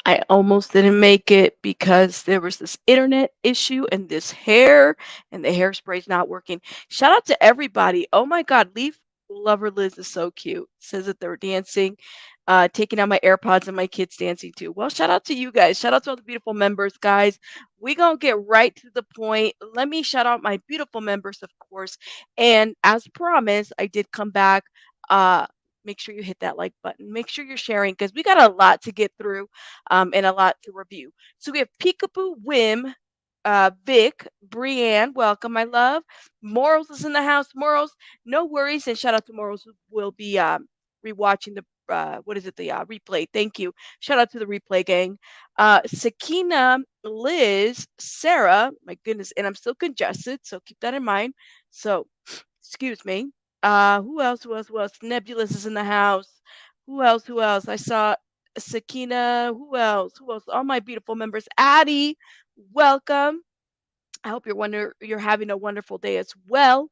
I almost didn't make it because there was this internet issue and this hair and the hairspray's not working. Shout out to everybody. Oh my God, Leaf Lover Liz is so cute. Says that they're dancing, taking out my AirPods and my kids dancing too. Well, shout out to you guys. Shout out to all the beautiful members, guys. We gonna get right to the point. Let me shout out my beautiful members, of course. And as promised, I did come back. Uh, Make sure you hit that like button. Make sure you're sharing because we got a lot to get through and a lot to review. So we have Peekaboo Wim, Vic, Brienne, welcome, my love. Morals is in the house. Morals, no worries. And shout out to Morals who will be rewatching the what is it, the replay. Thank you. Shout out to the replay gang. Sakina, Liz, Sarah, my goodness, and I'm still congested, so keep that in mind. So, excuse me. Who else? Who else? Who else? Nebulous is in the house. Who else? Who else? I saw Sakina. Who else? Who else? All my beautiful members. Addie, welcome. I hope you're having a wonderful day as well.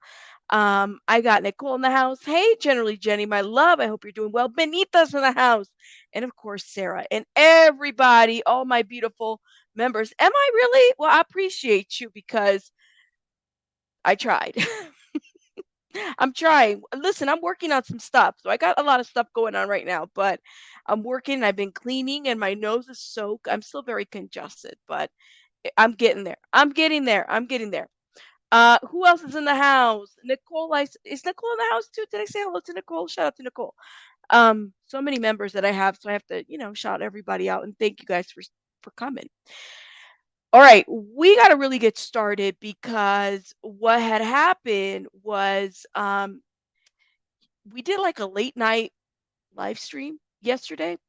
I got Nicole in the house. Hey, generally Jenny, my love. I hope you're doing well. Benita's in the house, and of course Sarah and everybody, all my beautiful members. Am I really? Well, I appreciate you because I tried. I'm trying. Listen, I'm working on some stuff. So I got a lot of stuff going on right now, but I'm working. I've been cleaning and my nose is soaked. I'm still very congested, but I'm getting there. I'm getting there. I'm getting there. Who else is in the house? Nicole, is Nicole in the house too? Did I say hello to Nicole? Shout out to Nicole. So many members that I have, so I have to, shout everybody out and thank you guys for coming. All right, we got to really get started because what had happened was we did like a late night live stream yesterday,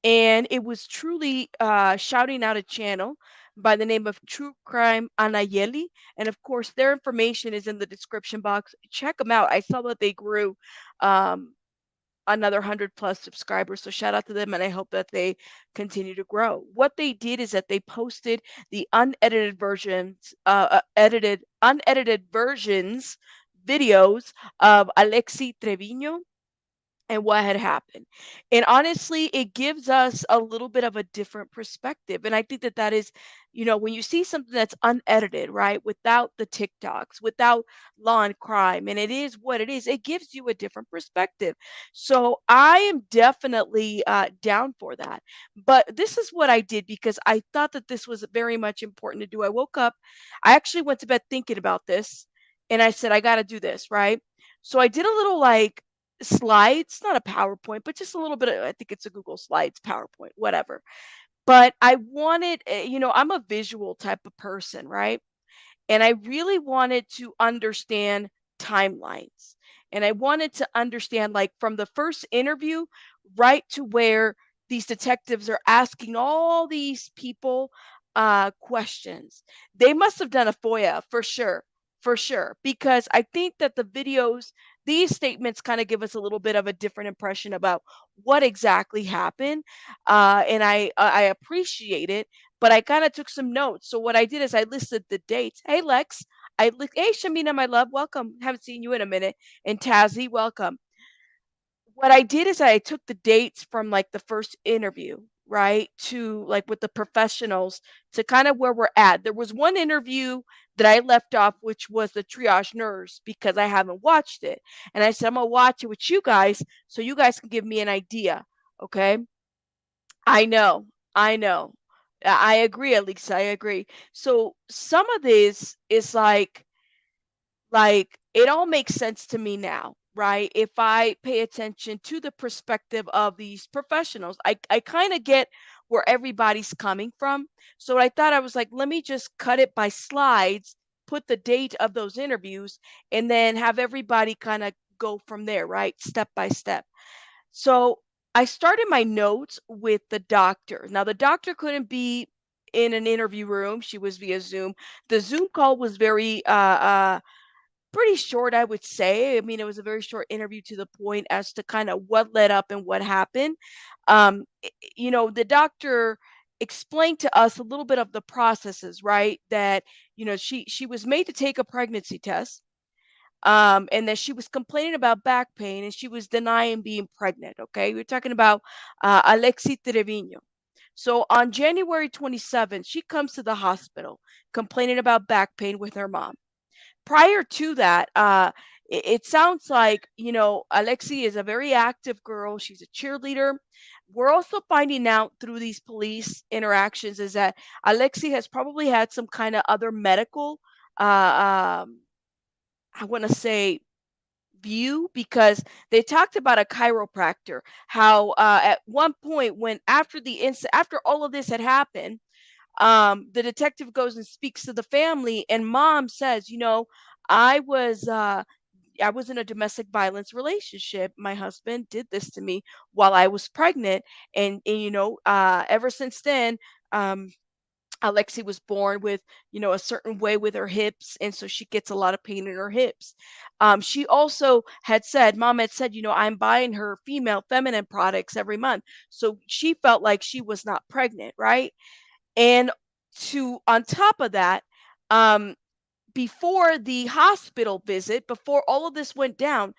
and it was truly shouting out a channel by the name of True Crime Anayeli. And of course, their information is in the description box. Check them out. I saw that they grew um, another 100 plus subscribers. So shout out to them, and I hope that they continue to grow. What they did is that they posted the unedited versions, unedited versions videos of Alexee Trevino and what had happened. And honestly, it gives us a little bit of a different perspective. And I think that that is, when you see something that's unedited, right, without the TikToks, without law and crime, and it is what it is, it gives you a different perspective. So I am definitely down for that. But this is what I did because I thought that this was very much important to do. I woke up, I actually went to bed thinking about this, and I said, I got to do this, right? So I did a little like slides, not a PowerPoint, but just a little bit of, I think it's a Google Slides, PowerPoint, whatever. But I wanted, I'm a visual type of person, right? And I really wanted to understand timelines. And I wanted to understand, like, from the first interview right to where these detectives are asking all these people questions. They must have done a FOIA for sure, because I think that the videos, these statements kind of give us a little bit of a different impression about what exactly happened. And I appreciate it, but I kind of took some notes. So what I did is I listed the dates. Hey Lex, hey Shamina, my love, welcome. Haven't seen you in a minute. And Tazzy, welcome. What I did is I took the dates from like the first interview, right, to like with the professionals to kind of where we're at. There was one interview that I left off, which was the triage nurse, because I haven't watched it. And I said, I'm gonna watch it with you guys so you guys can give me an idea. Okay. I know. I know. I agree, Alexa. I agree. So some of this is like it all makes sense to me now, right? If I pay attention to the perspective of these professionals, I kind of get where everybody's coming from. So I thought, I was like, let me just cut it by slides, put the date of those interviews, and then have everybody kind of go from there, right? Step by step. So I started my notes with the doctor. Now, the doctor couldn't be in an interview room. She was via Zoom. The Zoom call was very pretty short, I would say. I mean, it was a very short interview to the point as to kind of what led up and what happened. The doctor explained to us a little bit of the processes, right? That, she was made to take a pregnancy test, and that she was complaining about back pain and she was denying being pregnant. Okay, we're talking about Alexee Trevino. So on January 27th, she comes to the hospital complaining about back pain with her mom. Prior to that, it sounds like, Alexee is a very active girl. She's a cheerleader. We're also finding out through these police interactions is that Alexee has probably had some kind of other medical, I want to say, view, because they talked about a chiropractor. How at one point, when after the incident, after all of this had happened, the detective goes and speaks to the family, and mom says, I was uh, I was in a domestic violence relationship. My husband did this to me while I was pregnant, and ever since then, um, Alexee was born with, a certain way with her hips, and so she gets a lot of pain in her hips. She also had said, Mom had said, I'm buying her feminine products every month, so she felt like she was not pregnant, right? And to on top of that, um, before the hospital visit, before all of this went down,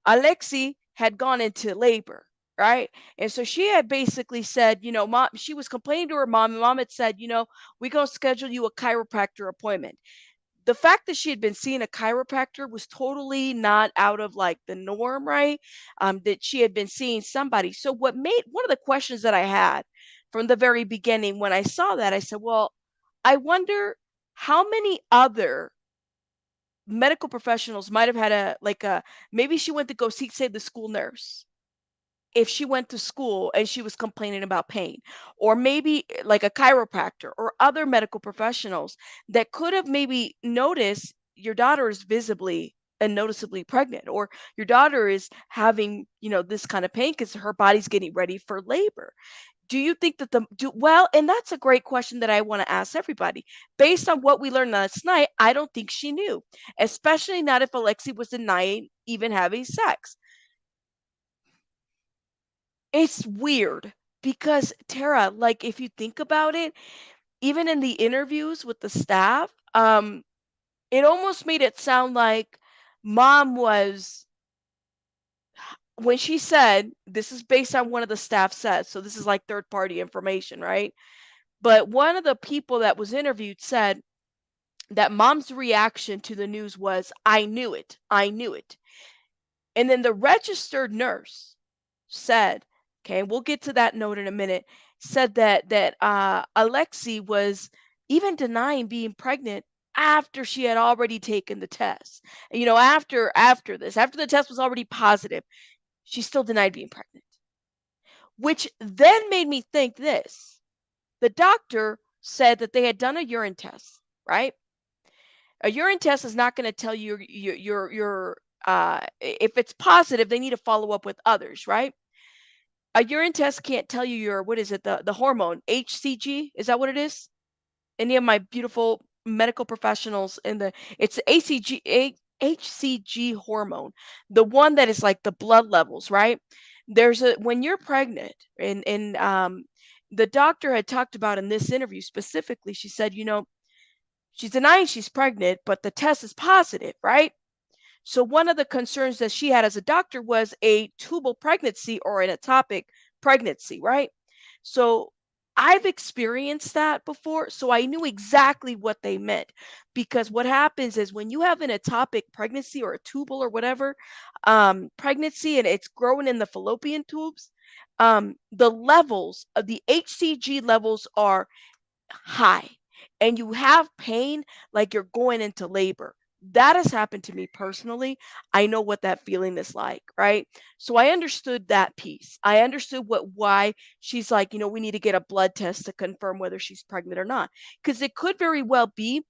Alexee had gone into labor, right? And so she had basically said, mom, she was complaining to her mom, and mom had said, we're going to schedule you a chiropractor appointment. The fact that she had been seeing a chiropractor was totally not out of like the norm, right? That she had been seeing somebody. So what made one of the questions that I had from the very beginning when I saw that, I said, well, I wonder how many other medical professionals might have had maybe she went to go see, say, the school nurse, if she went to school and she was complaining about pain, or maybe like a chiropractor or other medical professionals that could have maybe noticed your daughter is visibly and noticeably pregnant, or your daughter is having, this kind of pain because her body's getting ready for labor. Do you think that and that's a great question that I want to ask everybody. Based on what we learned last night, I don't think she knew, especially not if Alexee was denying even having sex. It's weird because Tara, like if you think about it, even in the interviews with the staff, it almost made it sound like mom was, when she said, this is based on one of the staff says, so this is like third party information, right? But one of the people that was interviewed said that mom's reaction to the news was, I knew it. I knew it. And then the registered nurse said, okay, we'll get to that note in a minute, said that Alexee was even denying being pregnant after she had already taken the test. And, after the test was already positive, she still denied being pregnant, which then made me think this. The doctor said that they had done a urine test, right? A urine test is not going to tell you if it's positive, they need to follow up with others, right? A urine test can't tell you your, what is it, the hormone HCG? Is that what it is? Any of my beautiful medical professionals in the it's HCG hormone, the one that is like the blood levels, right? There's a when you're pregnant, and the doctor had talked about in this interview specifically, she said, she's denying she's pregnant, but the test is positive, right? So one of the concerns that she had as a doctor was a tubal pregnancy or an ectopic pregnancy, right? So I've experienced that before, so I knew exactly what they meant. Because what happens is when you have an ectopic pregnancy or a tubal or whatever pregnancy, and it's growing in the fallopian tubes, the levels of the HCG levels are high, and you have pain like you're going into labor. That has happened to me personally. I know what that feeling is like, right? So I understood that piece. I understood why she's like, we need to get a blood test to confirm whether she's pregnant or not. Because it could very well be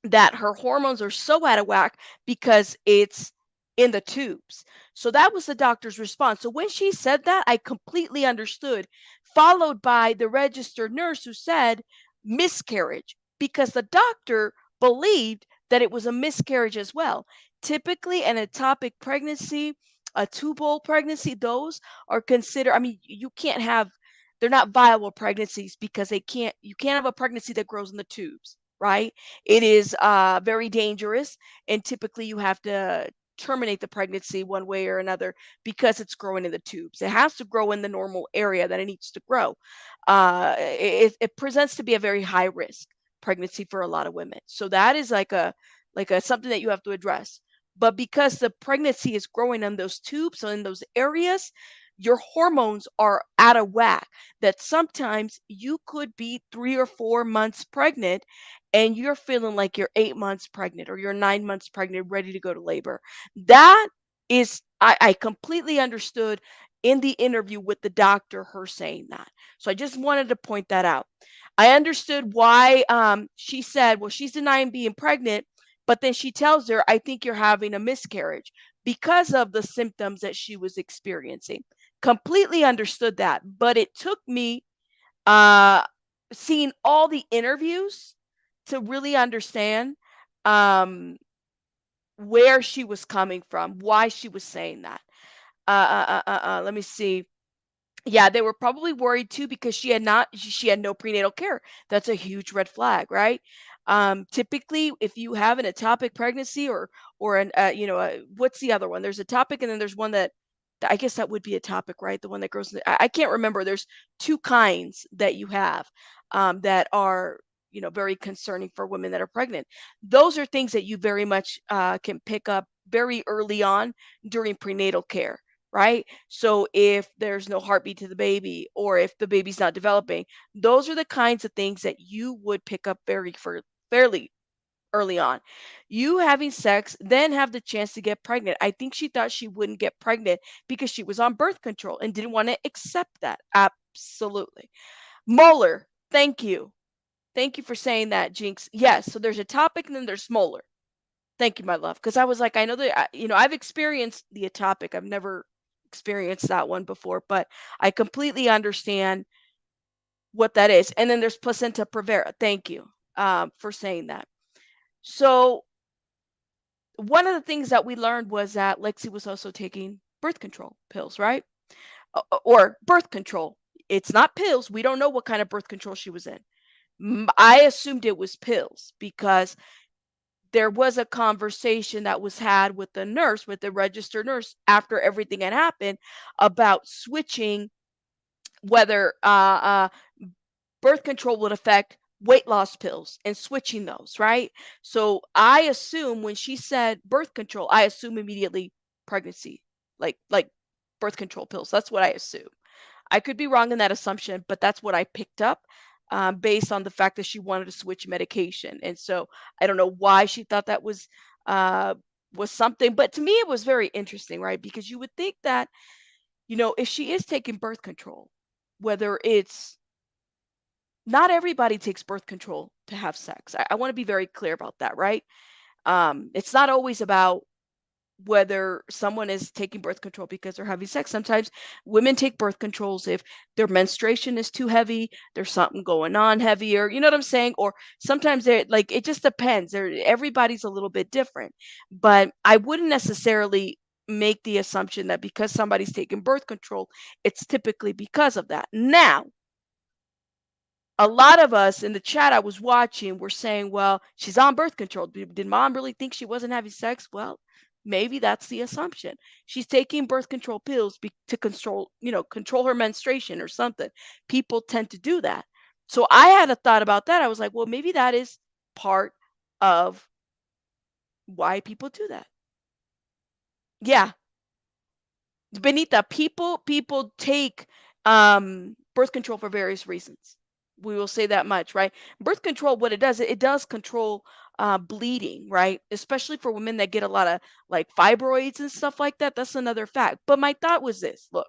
that her hormones are so out of whack because it's in the tubes. So that was the doctor's response. So when she said that, I completely understood, followed by the registered nurse who said miscarriage, because the doctor believed that it was a miscarriage as well. Typically, an ectopic pregnancy, a tubal pregnancy, those are considered, I mean, you can't have, they're not viable pregnancies because you can't have a pregnancy that grows in the tubes, right? It is very dangerous, and typically you have to terminate the pregnancy one way or another because it's growing in the tubes. It has to grow in the normal area that it needs to grow. It presents to be a very high risk pregnancy for a lot of women. So that is like a something that you have to address. But because the pregnancy is growing in those tubes, so in those areas, your hormones are out of whack. That sometimes you could be 3 or 4 months pregnant and you're feeling like you're 8 months pregnant or you're 9 months pregnant, ready to go to labor. That is, I completely understood in the interview with the doctor, her saying that. So I just wanted to point that out. I understood why she said, well, she's denying being pregnant, but then she tells her, I think you're having a miscarriage because of the symptoms that she was experiencing. Completely understood that. But it took me uh, seeing all the interviews to really understand um, where she was coming from, why she was saying that. Let me see. Yeah, they were probably worried too because she had no prenatal care. That's a huge red flag, right? Typically, if you have an ectopic pregnancy or an what's the other one? There's ectopic and then there's one that I guess that would be ectopic, right? The one that grows. I can't remember. There's two kinds that you have that are very concerning for women that are pregnant. Those are things that you very much can pick up very early on during prenatal care, right? So if there's no heartbeat to the baby or if the baby's not developing, those are the kinds of things that you would pick up fairly early on. You having sex, then have the chance to get pregnant. I think she thought she wouldn't get pregnant because she was on birth control and didn't want to accept that. Absolutely. Molar, thank you. Thank you for saying that, Jinx. Yes, so there's a topic and then there's molar. Thank you, my love. Because I was like, I know that, I've experienced the atopic. I've never experienced that one before, but I completely understand what that is. And then there's placenta prevera. Thank you for saying that. So one of the things that we learned was that Lexi was also taking birth control pills, right? Or birth control. It's not pills. We don't know what kind of birth control she was in. I assumed it was pills because there was a conversation that was had with the nurse, with the registered nurse, after everything had happened about switching whether birth control would affect weight loss pills and switching those, right? So I assume when she said birth control, I assume immediately pregnancy, like birth control pills. That's what I assume. I could be wrong in that assumption, but that's what I picked up based on the fact that she wanted to switch medication. And so I don't know why she thought that uh, was something, but to me it was very interesting, right? Because you would think that if she is taking birth control, whether it's not everybody takes birth control to have sex. I want to be very clear about that, right? It's not always about whether someone is taking birth control because they're having sex. Sometimes women take birth controls if their menstruation is too heavy, there's something going on heavier, you know what I'm saying? Or sometimes they're like, it just depends. Everybody's a little bit different. But I wouldn't necessarily make the assumption that because somebody's taking birth control, it's typically because of that. Now, a lot of us in the chat I was watching were saying, well, she's on birth control. Did mom really think she wasn't having sex? Well, maybe that's the assumption. She's taking birth control pills to control her menstruation or something. People tend to do that. So I had a thought about that. I was like, well, maybe that is part of why people do that. Yeah, Benita, people take birth control for various reasons. We will say that much, right? Birth control, what it does, it does control bleeding, right? Especially for women that get a lot of like fibroids and stuff like that. That's another fact. But my thought was this: look,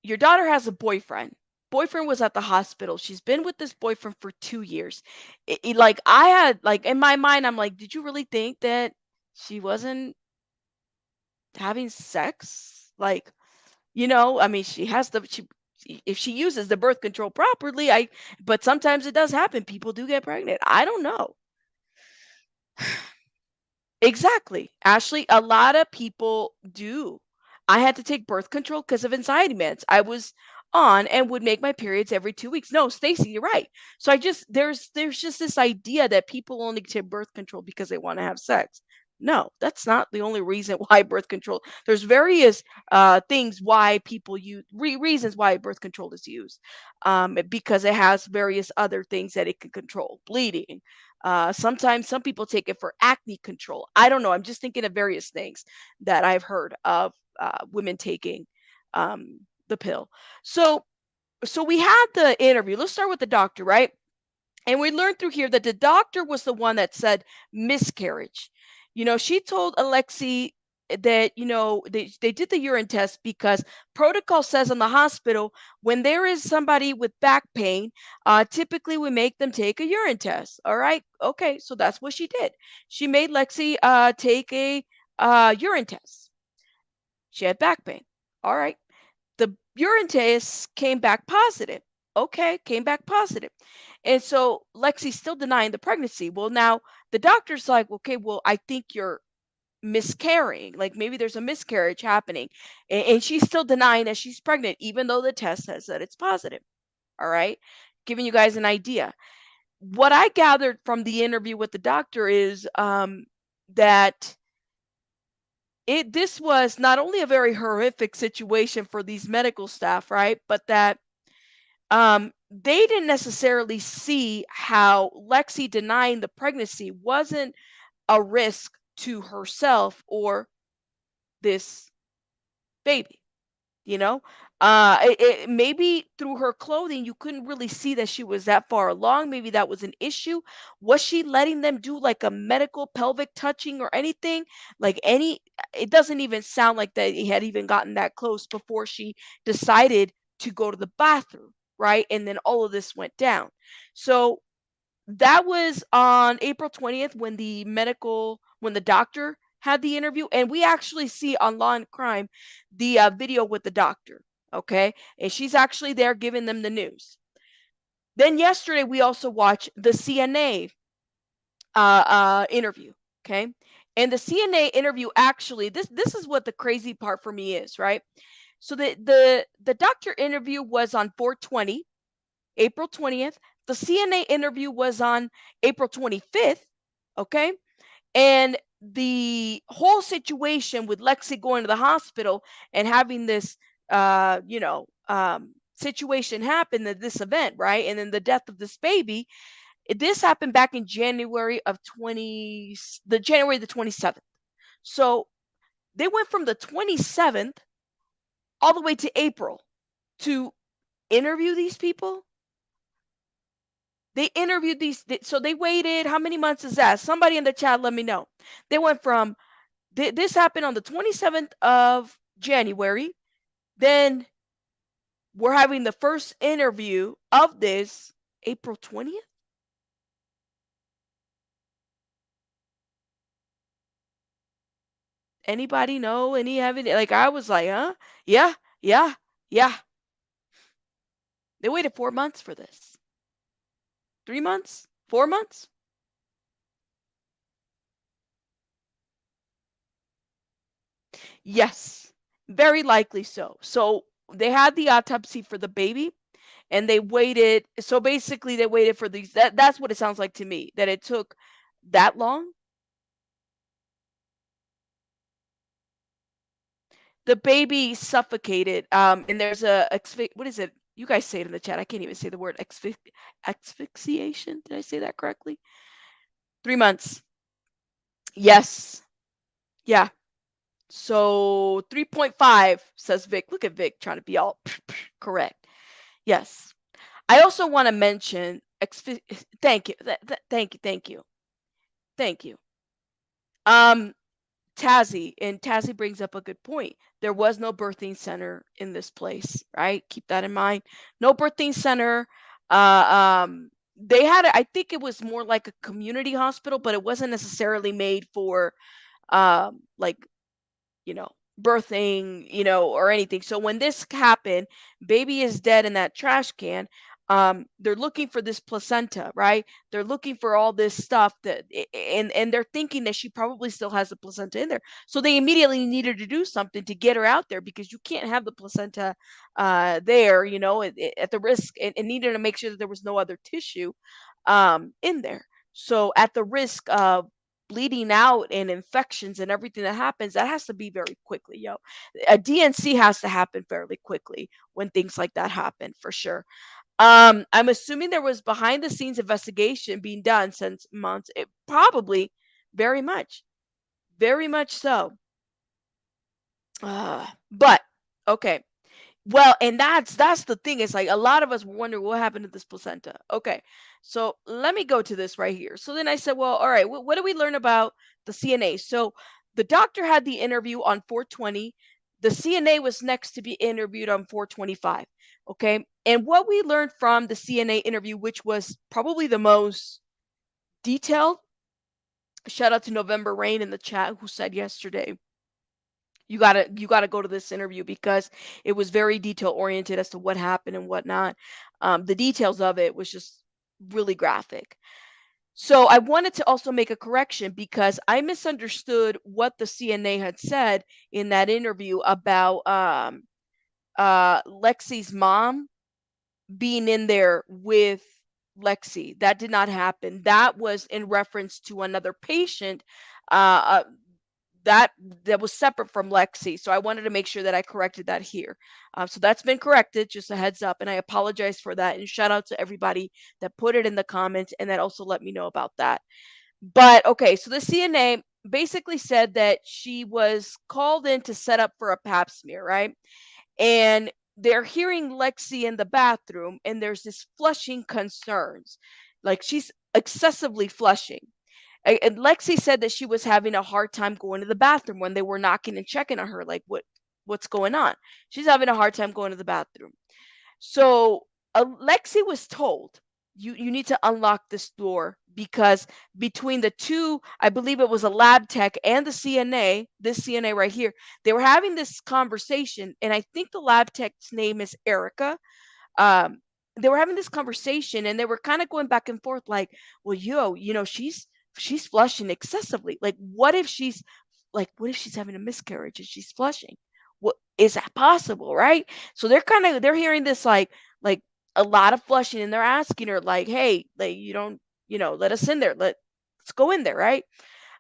your daughter has a boyfriend. Boyfriend was at the hospital. She's been with this boyfriend for 2 years. Like I had like in my mind, I'm like, did you really think that she wasn't having sex? Like, I mean, if she uses the birth control properly, but sometimes it does happen. People do get pregnant. I don't know. Exactly. Ashley, a lot of people do. I had to take birth control because of anxiety meds. I was on and would make my periods every 2 weeks. No, Stacy, you're right. So I just there's just this idea that people only take birth control because they want to have sex. No, that's not the only reason why birth control. There's various things why people use reasons why birth control is used, because it has various other things that it can control, bleeding. Sometimes some people take it for acne control. I don't know. I'm just thinking of various things that I've heard of women taking um, the pill. So so we had the interview. Let's start with the doctor, right? And we learned through here that the doctor was the one that said miscarriage. She told Alexee that, they did the urine test because protocol says in the hospital when there is somebody with back pain, typically we make them take a urine test. All right. Okay. So that's what she did. She made Lexi take a urine test. She had back pain. All right. The urine test came back positive. Okay, came back positive. And so Lexi's still denying the pregnancy. Well, now the doctor's like, okay, well, I think you're miscarrying. Like maybe there's a miscarriage happening. And she's still denying that she's pregnant, even though the test says that it's positive. All right. Giving you guys an idea. What I gathered from the interview with the doctor is that this was not only a very horrific situation for these medical staff, right? But that they didn't necessarily see how Lexi denying the pregnancy wasn't a risk to herself or this baby. you know Maybe through her clothing you couldn't really see that she was that far along. Maybe that was an issue. Was she letting them do like a medical pelvic touching or anything? Like any It doesn't even sound like that he had even gotten that close before she decided to go to the bathroom, right? And then all of this went down. So that was on April 20th when the doctor had the interview, and we actually see on Law and Crime the video with the doctor, okay? And she's actually there giving them the news. Then yesterday we also watched the CNA interview, okay? And the CNA interview actually, this is what the crazy part for me is, right? So the doctor interview was on 420, April 20th. The CNA interview was on April 25th, okay? And the whole situation with Lexi going to the hospital and having this situation happen, this event, right? And then the death of this baby, this happened back in January the 27th. So they went from the 27th all the way to April to interview these people. They interviewed so they waited. How many months is that? Somebody in the chat, let me know. They went from this happened on the 27th of January. Then we're having the first interview of this April 20th. Anybody know any evidence? Like I was like, huh? Yeah, yeah, yeah. They waited 4 months for this. 3 months? 4 months? Yes, very likely so. So they had the autopsy for the baby and they waited. So basically they waited for these. That's what it sounds like to me, that it took that long. The baby suffocated. And there's what is it? You guys say it in the chat. I can't even say the word asphyxiation. Did I say that correctly? 3 months. Yes. Yeah. So 3.5 says Vic. Look at Vic trying to be all correct. Yes. I also want to mention thank you. Thank you. Thank you. Thank you. Tazzy brings up a good point. There was no birthing center in this place, right? Keep that in mind. No birthing center. They had, I think it was more like a community hospital, but it wasn't necessarily made for, like, birthing, or anything. So when this happened, baby is dead in that trash can. they're looking for this placenta, right? They're looking for all this stuff and they're thinking that she probably still has the placenta in there. So they immediately needed to do something to get her out there because you can't have the placenta there, at the risk, and needed to make sure that there was no other tissue in there. So at the risk of bleeding out and infections and everything that happens, that has to be very quickly, yo. A DNC has to happen fairly quickly when things like that happen, for sure. I'm assuming there was behind the scenes investigation being done since months. It probably very much so. But okay. Well, and that's the thing. It's like a lot of us wonder what happened to this placenta. Okay, so let me go to this right here. So then I said, well, all right, what do we learn about the CNA? So the doctor had the interview on 420. The CNA was next to be interviewed on 425. Okay, and what we learned from the CNA interview, which was probably the most detailed. Shout out to November Rain in the chat who said yesterday you gotta go to this interview because it was very detail oriented as to what happened and whatnot. The details of it was just really graphic. So I wanted to also make a correction because I misunderstood what the CNA had said in that interview about Lexi's mom being in there with Lexi. That did not happen. That was in reference to another patient uh, that was separate from Lexi. So I wanted to make sure that I corrected that here. So that's been corrected, just a heads up, and I apologize for that. And shout out to everybody that put it in the comments and that also let me know about that. But okay, so the CNA basically said that she was called in to set up for a pap smear, right? And they're hearing Lexi in the bathroom, and there's this flushing concerns, like she's excessively flushing. And Lexi said that she was having a hard time going to the bathroom when they were knocking and checking on her, like what's going on. She's having a hard time going to the bathroom. So Lexi was told, you need to unlock this door because between the two, I believe it was a lab tech and the CNA, this CNA right here, they were having this conversation, and I think the lab tech's name is Erica. um they were having this conversation and they were kind of going back and forth like, well, she's flushing excessively. Like what if she's having a miscarriage and she's flushing? What is that possible, right? So they're hearing this like a lot of flushing, and they're asking her like, hey, like you don't, let us in there. Let's go in there, right?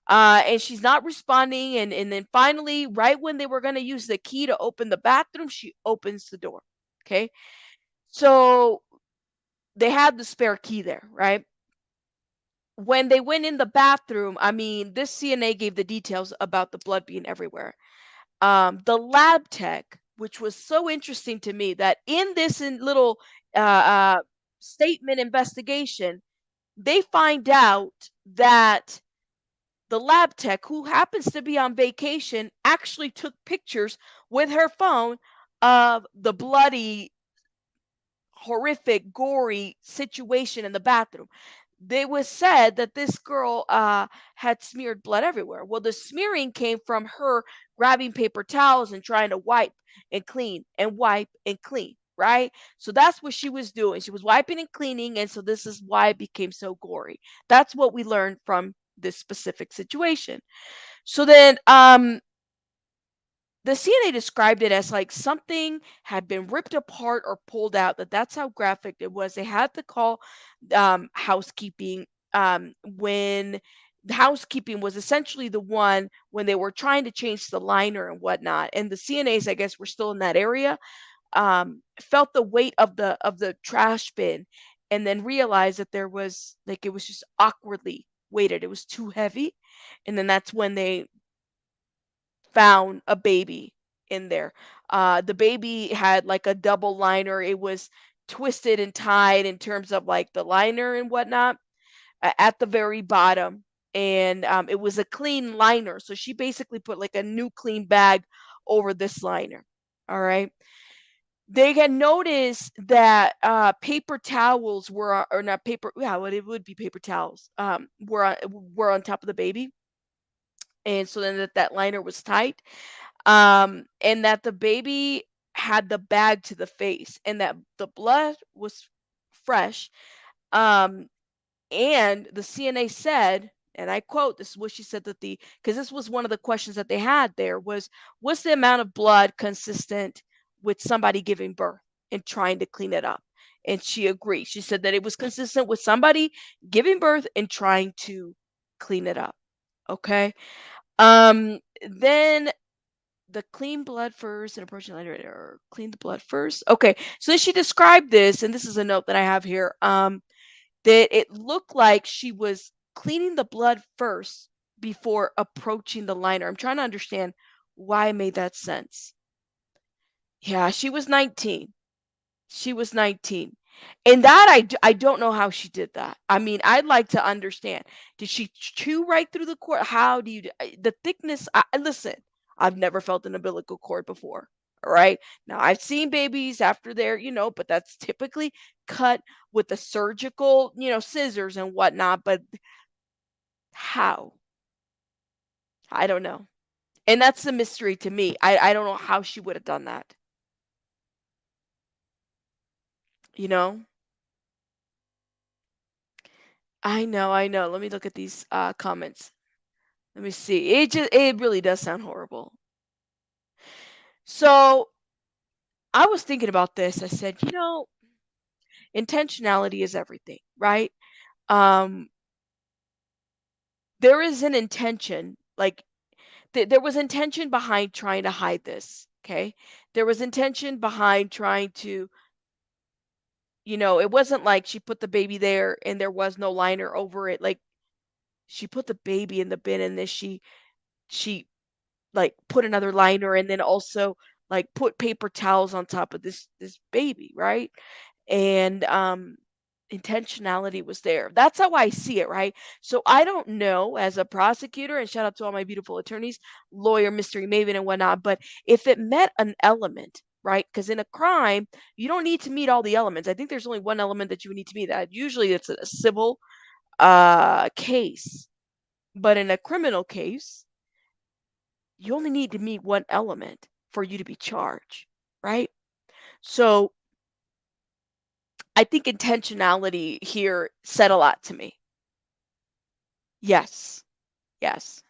And she's not responding, and then finally, right when they were going to use the key to open the bathroom, she opens the door. Okay, so they had the spare key there, right? When they went in the bathroom, I mean, this CNA gave the details about the blood being everywhere. The lab tech, which was so interesting to me, that in this little statement investigation, they find out that the lab tech, who happens to be on vacation, actually took pictures with her phone of the bloody, horrific, gory situation in the bathroom. They was said that this girl had smeared blood everywhere. Well, the smearing came from her grabbing paper towels and trying to wipe and clean and wipe and clean, right? So that's what she was doing. She was wiping and cleaning, and so this is why it became so gory. That's what we learned from this specific situation. So then the CNA described it as like something had been ripped apart or pulled out. That's how graphic it was. They had to call housekeeping when the housekeeping was essentially the one when they were trying to change the liner and whatnot. And the CNAs, I guess, were still in that area. Felt the weight of the trash bin, and then realized that there was like it was just awkwardly weighted. It was too heavy, and then that's when they found a baby in there. The baby had like a double liner. It was twisted and tied in terms of like the liner and whatnot at the very bottom. And it was a clean liner. So she basically put like a new clean bag over this liner. All right. They had noticed that paper towels or not paper, yeah, what it would be paper towels, were on top of the baby. And so then that liner was tight, and that the baby had the bag to the face, and that the blood was fresh. Um, and the CNA said, and I quote, this is what she said, that because this was one of the questions that they had there was the amount of blood consistent with somebody giving birth and trying to clean it up? And she agreed. She said that it was consistent with somebody giving birth and trying to clean it up. Okay. Then the clean blood first and approaching later, or clean the blood first. Okay. So then she described this, and this is a note that I have here. That it looked like she was cleaning the blood first before approaching the liner. I'm trying to understand why I made that sense. Yeah, she was 19. She was 19. And that I don't know how she did that. I mean, I'd like to understand. Did she chew right through the cord? How do you the thickness? Listen, I've never felt an umbilical cord before. All right. Now I've seen babies after they're, but that's typically cut with the surgical, scissors and whatnot. But how? I don't know. And that's the mystery to me. I don't know how she would have done that. You know? I know. Let me look at these comments. Let me see. It really does sound horrible. So I was thinking about this. I said, intentionality is everything, right? Um, there is an intention, like there was intention behind trying to hide this. Okay. There was intention behind trying to, it wasn't like she put the baby there and there was no liner over it. Like she put the baby in the bin, and then she like put another liner, and then also like put paper towels on top of this baby, right? And intentionality was there. That's how I see it, right? So I don't know, as a prosecutor, and shout out to all my beautiful attorneys, lawyer, mystery maven, and whatnot, but if it met an element, right? Because in a crime, you don't need to meet all the elements. I think there's only one element that you would need to meet. That usually it's a civil case, but in a criminal case, you only need to meet one element for you to be charged, right? So I think intentionality here said a lot to me. Yes. Yes.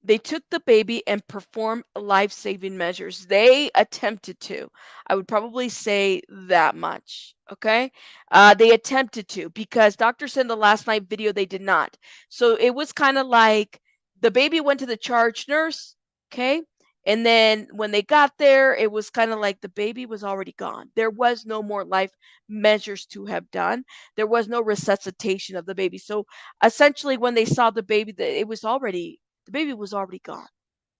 They took the baby and performed life-saving measures. They attempted to. I would probably say that much. Okay. They attempted to, because doctor said in the last night video they did not. So it was kind of like the baby went to the charge nurse. Okay. And then when they got there, it was kind of like the baby was already gone. There was no more life measures to have done. There was no resuscitation of the baby. So essentially, when they saw the baby, the baby was already gone.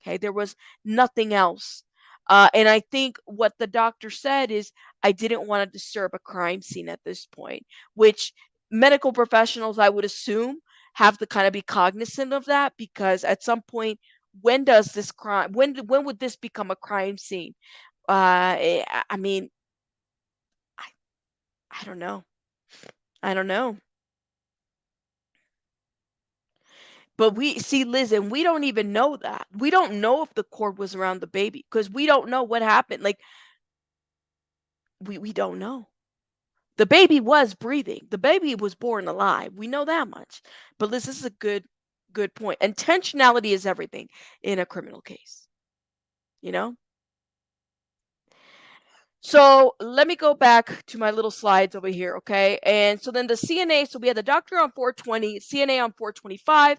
Okay, there was nothing else. And I think what the doctor said is, I didn't want to disturb a crime scene at this point, which medical professionals, I would assume, have to kind of be cognizant of that, because at some point, when does this crime, when would this become a crime scene? I mean, I, I don't know. I don't know. But we see, Liz, and we don't even know that. We don't know if the cord was around the baby, because we don't know what happened. Like we don't know. The baby was breathing. The baby was born alive. We know that much. But Liz, this is a good point. Intentionality is everything in a criminal case, you know? So let me go back to my little slides over here, okay? And so then the CNA, so we had the doctor on 420, CNA on 425,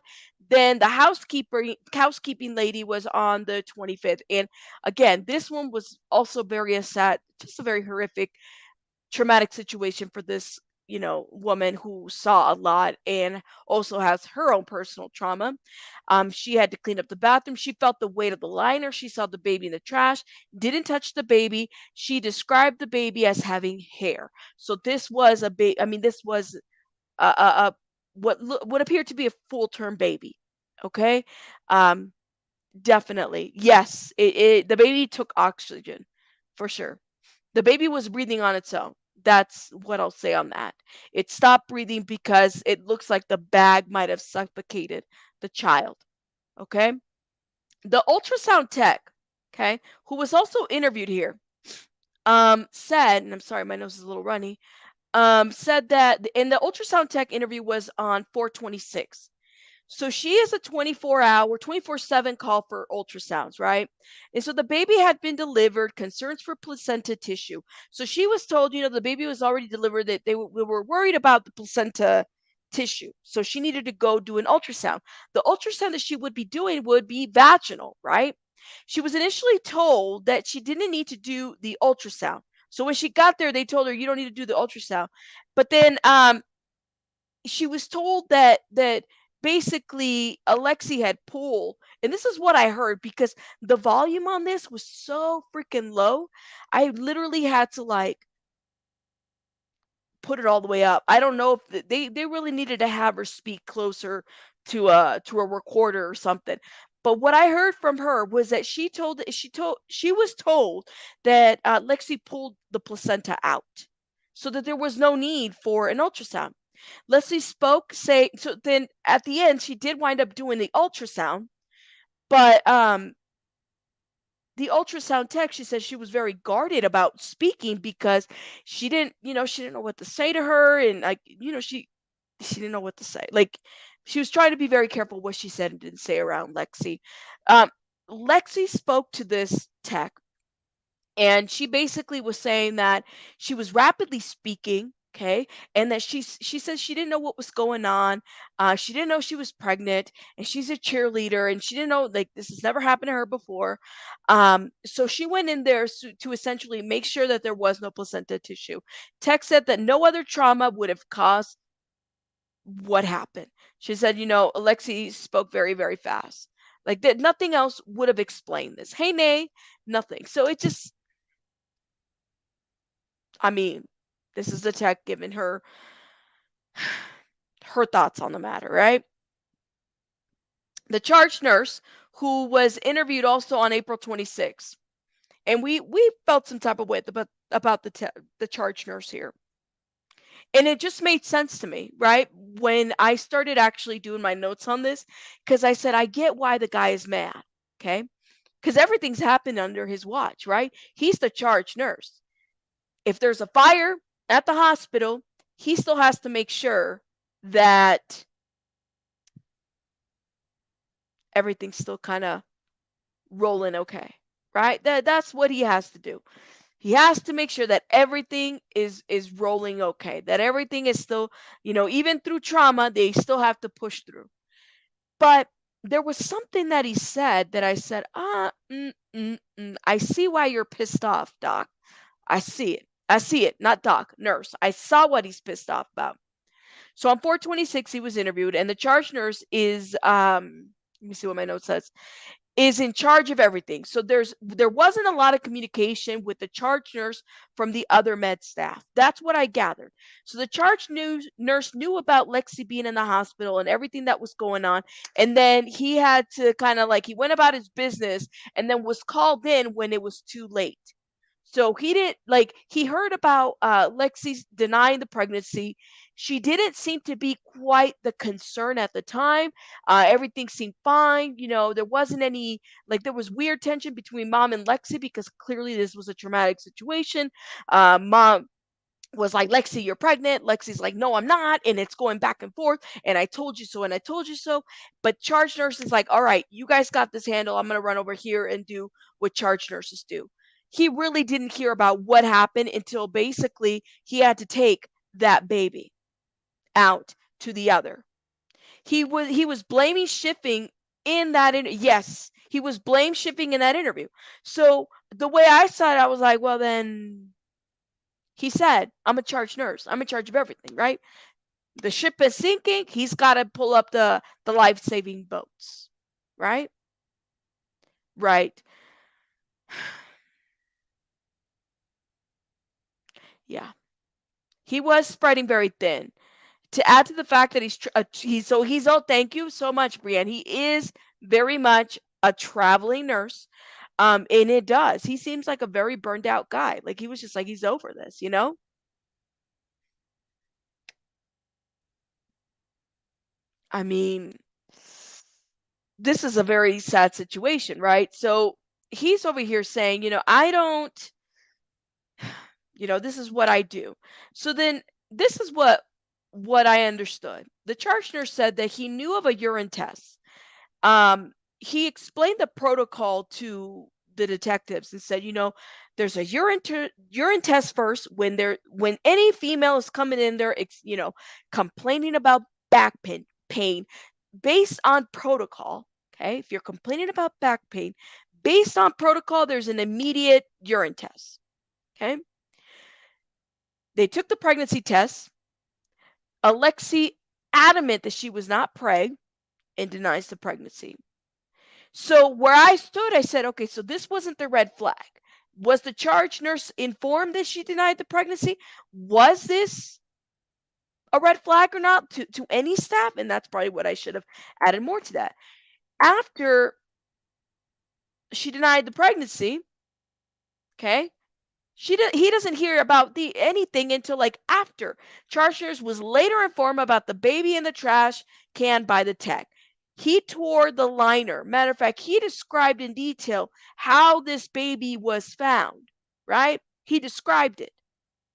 then the housekeeping lady was on the 25th. And again, this one was also very sad, just a very horrific, traumatic situation for this, woman who saw a lot and also has her own personal trauma. She had to clean up the bathroom. She felt the weight of the liner. She saw the baby in the trash, didn't touch the baby. She described the baby as having hair. So this was a baby. I mean, this was a what appeared to be a full term baby. Okay. Um, Definitely. Yes. The baby took oxygen for sure. The baby was breathing on its own. That's what I'll say on that. It stopped breathing because it looks like the bag might have suffocated the child. Okay. The ultrasound tech, okay, who was also interviewed here. said, and I'm sorry, my nose is a little runny, said that in the ultrasound tech interview was on 4/26. So she is a 24-hour, 24/7 call for ultrasounds, right? And so the baby had been delivered, concerns for placenta tissue. So she was told, the baby was already delivered, that we were worried about the placenta tissue. So she needed to go do an ultrasound. The ultrasound that she would be doing would be vaginal, right? She was initially told that she didn't need to do the ultrasound. So when she got there, they told her you don't need to do the ultrasound. But then she was told that basically Alexee had pulled, and this is what I heard because the volume on this was so freaking low. I literally had to like put it all the way up. I don't know if they really needed to have her speak closer to a recorder or something. But what I heard from her was that she was told that Lexi pulled the placenta out, so that there was no need for an ultrasound. Leslie spoke, say so then at the end she did wind up doing the ultrasound, but the ultrasound tech, she said she was very guarded about speaking because she didn't know what to say to her, and like, she didn't know what to say. Like, she was trying to be very careful what she said and didn't say around Lexi. Um, Lexi spoke to this tech, and she basically was saying that she was rapidly speaking, okay, and that she says she didn't know what was going on. She didn't know she was pregnant, and she's a cheerleader, and she didn't know, like, this has never happened to her before. So she went in there to essentially make sure that there was no placenta tissue. Tech said that no other trauma would have caused what happened. She said, Alexei spoke very, very fast. Like, that nothing else would have explained this. Hey, nay, nothing. So it just, I mean, this is the tech giving her thoughts on the matter, right? The charge nurse, who was interviewed also on April 26th, and we felt some type of way about the charge nurse here, and it just made sense to me, right? When I started actually doing my notes on this, because I said I get why the guy is mad, okay? Because everything's happened under his watch, right? He's the charge nurse. If there's a fire at the hospital, he still has to make sure that everything's still kind of rolling okay, right? That's what he has to do. He has to make sure that everything is rolling okay, that everything is still, even through trauma, they still have to push through. But there was something that he said that I said, I see why you're pissed off, doc. I see it. I see it, not doc, nurse. I saw what he's pissed off about. So on 4/26, he was interviewed, and the charge nurse is, let me see what my note says, is in charge of everything. So there wasn't a lot of communication with the charge nurse from the other med staff. That's what I gathered. So the nurse knew about Lexi being in the hospital and everything that was going on, and then he had to kind of like, he went about his business and then was called in when it was too late. So he didn't, like, he heard about Lexi's denying the pregnancy. She didn't seem to be quite the concern at the time. Everything seemed fine. There wasn't any, like, there was weird tension between mom and Lexi because clearly this was a traumatic situation. Mom was like, Lexi, you're pregnant. Lexi's like, no, I'm not. And it's going back and forth. And I told you so. And I told you so. But charge nurse is like, all right, you guys got this handle. I'm going to run over here and do what charge nurses do. He really didn't hear about what happened until basically he had to take that baby out to the other. He was blaming shifting in that yes, he was blame shifting in that interview. So the way I saw it, I was like, well, then he said, I'm a charge nurse. I'm in charge of everything, right? The ship is sinking. He's got to pull up the life-saving boats, right? Right. Yeah. He was spreading very thin. To add to the fact that he's oh, thank you so much, Brienne. He is very much a traveling nurse. And it does. He seems like a very burned out guy. Like, he was just like, he's over this. I mean, this is a very sad situation, right? So he's over here saying, I don't This is what I do. So then this is what I understood. The charge nurse said that he knew of a urine test. Um, he explained the protocol to the detectives and said, there's a urine test first when any female is coming in there, complaining about back pain based on protocol. Okay, if you're complaining about back pain, based on protocol, there's an immediate urine test. Okay, they took the pregnancy test. Alexee adamant that she was not preg and denies the pregnancy. So where I stood, I said, okay, so this wasn't the red flag. Was the charge nurse informed that she denied the pregnancy? Was this a red flag or not to any staff? And that's probably what I should have added more to that. After she denied the pregnancy, okay, he doesn't hear about the anything until like after. Charge nurse was later informed about the baby in the trash can by the tech. He tore the liner. Matter of fact, he described in detail how this baby was found, right? He described it.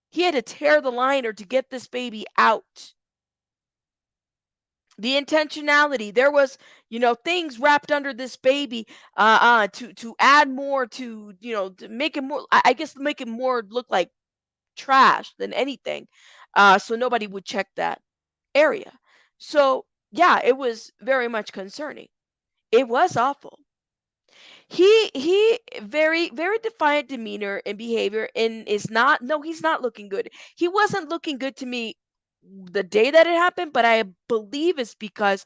He had to tear the liner to get this baby out. The intentionality, there was, things wrapped under this baby to add more to make it more, I guess, make it more look like trash than anything. So nobody would check that area. So yeah, it was very much concerning. It was awful. He very very defiant demeanor and behavior, and is not no, he's not looking good. He wasn't looking good to me the day that it happened, but I believe it's because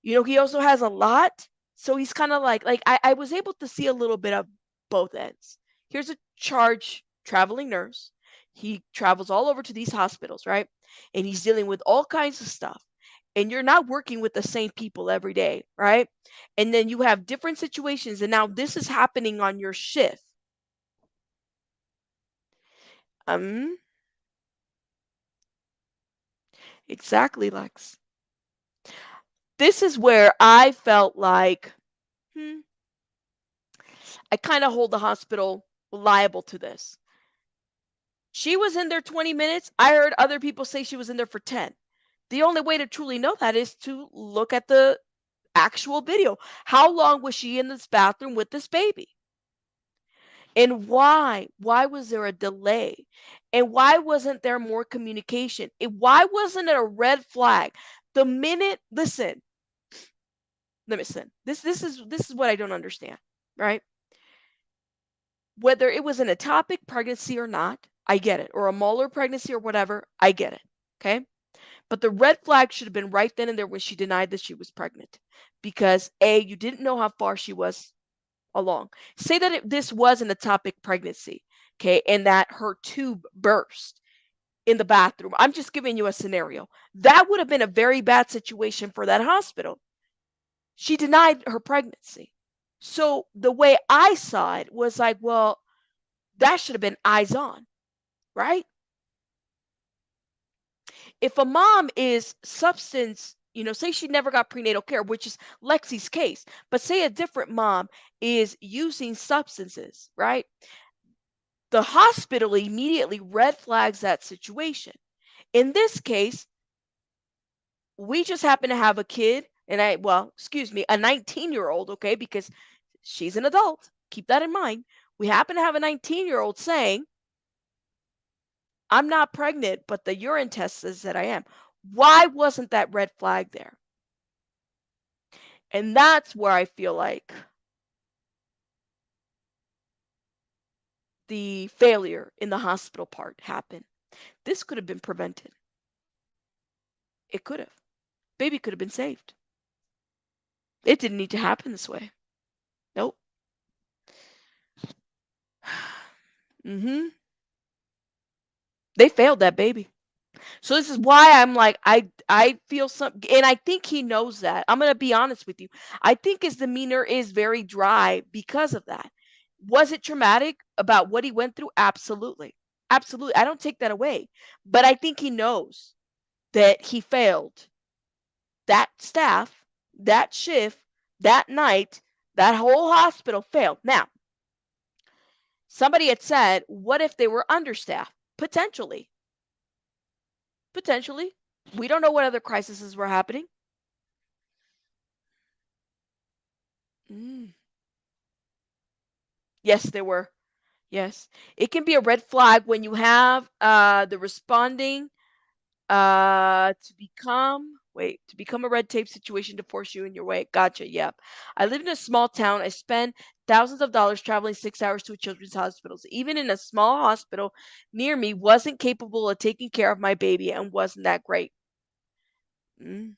he also has a lot. So he's kind of like I was able to see a little bit of both ends. Here's a charge traveling nurse. He travels all over to these hospitals, right? And he's dealing with all kinds of stuff. And you're not working with the same people every day, right? And then you have different situations, and now this is happening on your shift. Um, exactly, Lex. This is where I felt like, I kind of hold the hospital liable to this. She was in there 20 minutes. I heard other people say she was in there for 10. The only way to truly know that is to look at the actual video. How long was she in this bathroom with this baby? And why? Why was there a delay? And why wasn't there more communication? Why wasn't it a red flag? The minute, listen, this is what I don't understand, right? Whether it was an ectopic pregnancy or not, I get it, or a molar pregnancy or whatever, I get it. Okay. But the red flag should have been right then and there when she denied that she was pregnant. Because A, you didn't know how far she was along. Say that this was an ectopic pregnancy, okay, and that her tube burst in the bathroom. I'm just giving you a scenario. That would have been a very bad situation for that hospital. She denied her pregnancy. So the way I saw it was like, well, that should have been eyes on, right? If a mom is substance, say she never got prenatal care, which is Lexi's case, but say a different mom is using substances, right? The hospital immediately red flags that situation. In this case, we just happen to have a kid, and a 19-year-old, okay, because she's an adult. Keep that in mind. We happen to have a 19-year-old saying, I'm not pregnant, but the urine test says that I am. Why wasn't that red flag there? And that's where I feel like the failure in the hospital part happened. This could have been prevented. It could have. Baby could have been saved. It didn't need to happen this way. Nope. They failed that baby. So this is why I'm like, I feel something, and I think he knows that. I'm gonna be honest with you. I think his demeanor is very dry because of that. Was it traumatic about what he went through? Absolutely. Absolutely. I don't take that away. But I think he knows that he failed that staff, that shift, that night, that whole hospital failed. Now, somebody had said, what if they were understaffed? Potentially. Potentially. We don't know what other crises were happening. Mm. Yes, there were. Yes. It can be a red flag when you have the responding to become a red tape situation to force you in your way. Gotcha. Yep. I lived in a small town. I spent thousands of dollars traveling 6 hours to a children's hospitals. Even in a small hospital near me, wasn't capable of taking care of my baby and wasn't that great. Mm.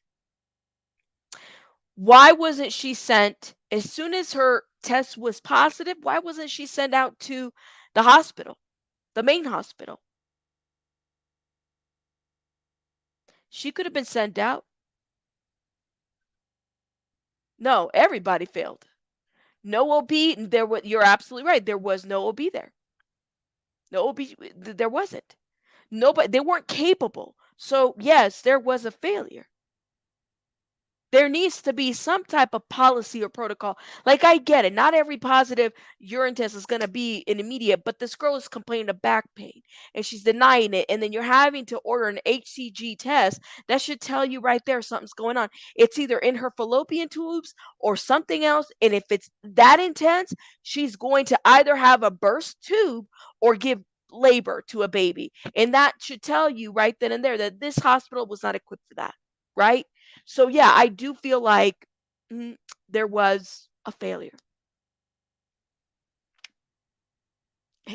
Why wasn't she sent as soon as her test was positive? Why wasn't she sent out to the hospital, the main hospital? She could have been sent out. No, everybody failed. No OB. You're absolutely right. There was no OB there. No OB. There wasn't. Nobody. They weren't capable. So yes, there was a failure. There needs to be some type of policy or protocol. Like, I get it. Not every positive urine test is going to be an immediate, but this girl is complaining of back pain and she's denying it. And then you're having to order an HCG test. That should tell you right there something's going on. It's either in her fallopian tubes or something else. And if it's that intense, she's going to either have a burst tube or give labor to a baby. And that should tell you right then and there that this hospital was not equipped for that. Right? So yeah, I do feel like mm, there was a failure.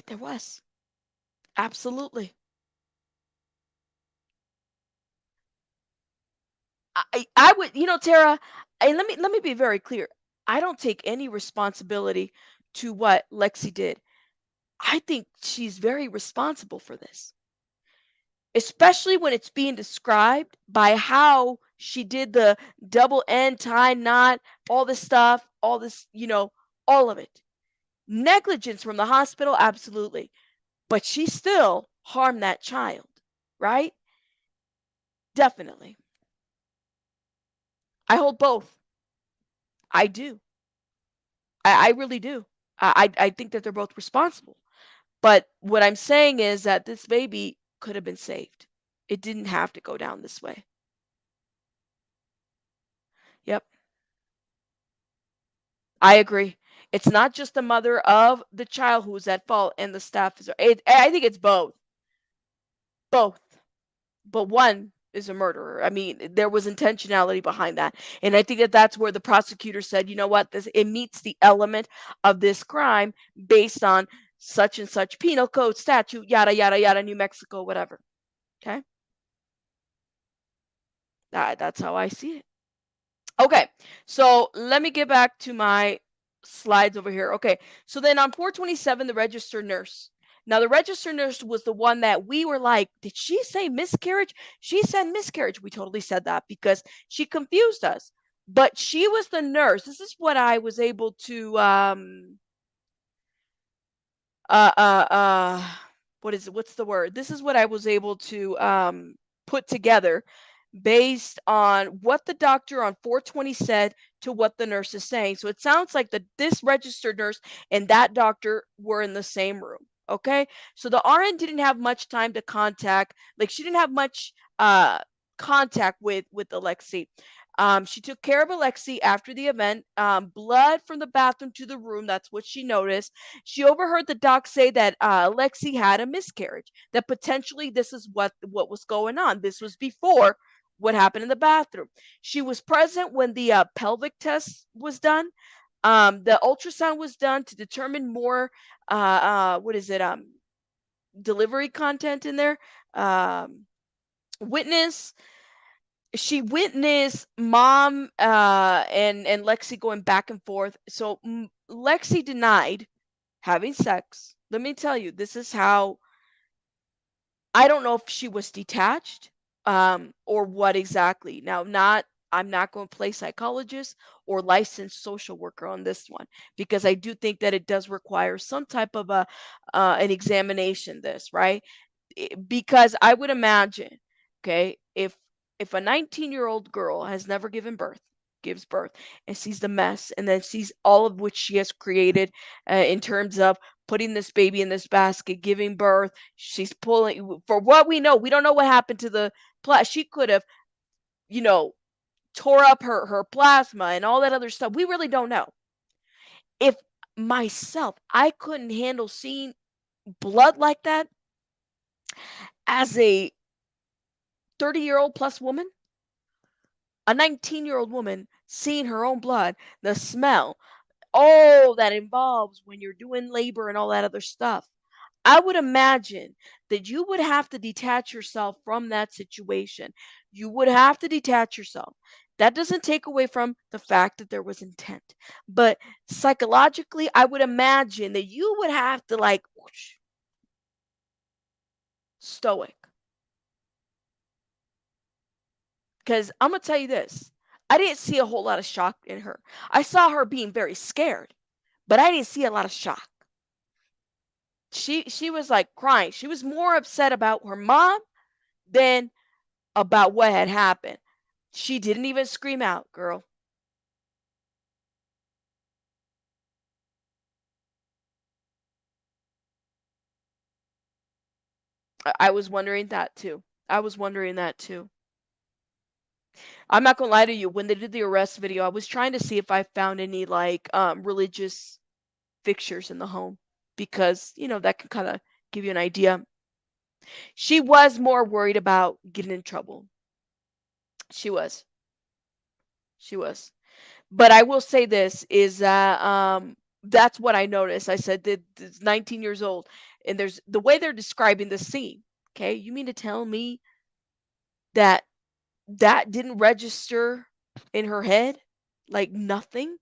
There was. Absolutely. I would, Tara, and let me be very clear. I don't take any responsibility to what Lexi did. I think she's very responsible for this, especially when it's being described by how she did the double end tie knot, all this stuff, all this, all of it. Negligence from the hospital, absolutely. But she still harmed that child, right? Definitely. I hold both. I do. I really do. I think that they're both responsible. But what I'm saying is that this baby could have been saved. It didn't have to go down this way. Yep. I agree. It's not just the mother of the child who's at fault and the staff is. I think it's both. Both. But one is a murderer. I mean, there was intentionality behind that. And I think that that's where the prosecutor said, you know what, this it meets the element of this crime based on such and such penal code statute, yada yada yada, New Mexico, whatever. Okay, that's how I see it. Okay, so let me get back to my slides over here. Okay, so then on 427, the registered nurse. Now, the registered nurse was the one that we were like, did she say miscarriage? She said miscarriage. We totally said that because she confused us. But she was the nurse. This is what I was able to uh uh uh what is it? What's the word? This is what I was able to put together based on what the doctor on 420 said to what the nurse is saying. So it sounds like this registered nurse and that doctor were in the same room. Okay. So the RN didn't have much time to contact, like she didn't have much contact with Alexee. She took care of Alexee after the event. Blood from the bathroom to the room. That's what she noticed. She overheard the doc say that Alexee had a miscarriage. That potentially this is what was going on. This was before what happened in the bathroom. She was present when the pelvic test was done. The ultrasound was done to determine more. What is it? Delivery content in there. Witness she witnessed mom and Lexi going back and forth. So Lexi denied having sex. Let me tell you, this is how I don't know if she was detached or what exactly. Now, not I'm not going to play psychologist or licensed social worker on this one because I do think that it does require some type of a an examination. This right because I would imagine, okay, if a 19-year-old girl has never given birth, gives birth and sees the mess and then sees all of which she has created in terms of putting this baby in this basket, giving birth. She's pulling, for what we know, we don't know what happened to the she could have, you know, tore up her plasma and all that other stuff. We really don't know. If myself, I couldn't handle seeing blood like that as a 30-year-old plus woman, a 19-year-old woman seeing her own blood, the smell, all that involves when you're doing labor and all that other stuff. I would imagine that you would have to detach yourself from that situation. You would have to detach yourself. That doesn't take away from the fact that there was intent. But psychologically, I would imagine that you would have to like whoosh, stoic. Because I'm going to tell you this, I didn't see a whole lot of shock in her. I saw her being very scared, but I didn't see a lot of shock. She was like crying. She was more upset about her mom than about what had happened. She didn't even scream out, girl. I was wondering that too. I was wondering that too. I'm not gonna lie to you. When they did the arrest video, I was trying to see if I found any like religious fixtures in the home because that can kind of give you an idea. She was more worried about getting in trouble. She was. She was. But I will say this is that that's what I noticed. I said that it's 19 years old and there's the way they're describing the scene. Okay, you mean to tell me that that didn't register in her head? Like nothing?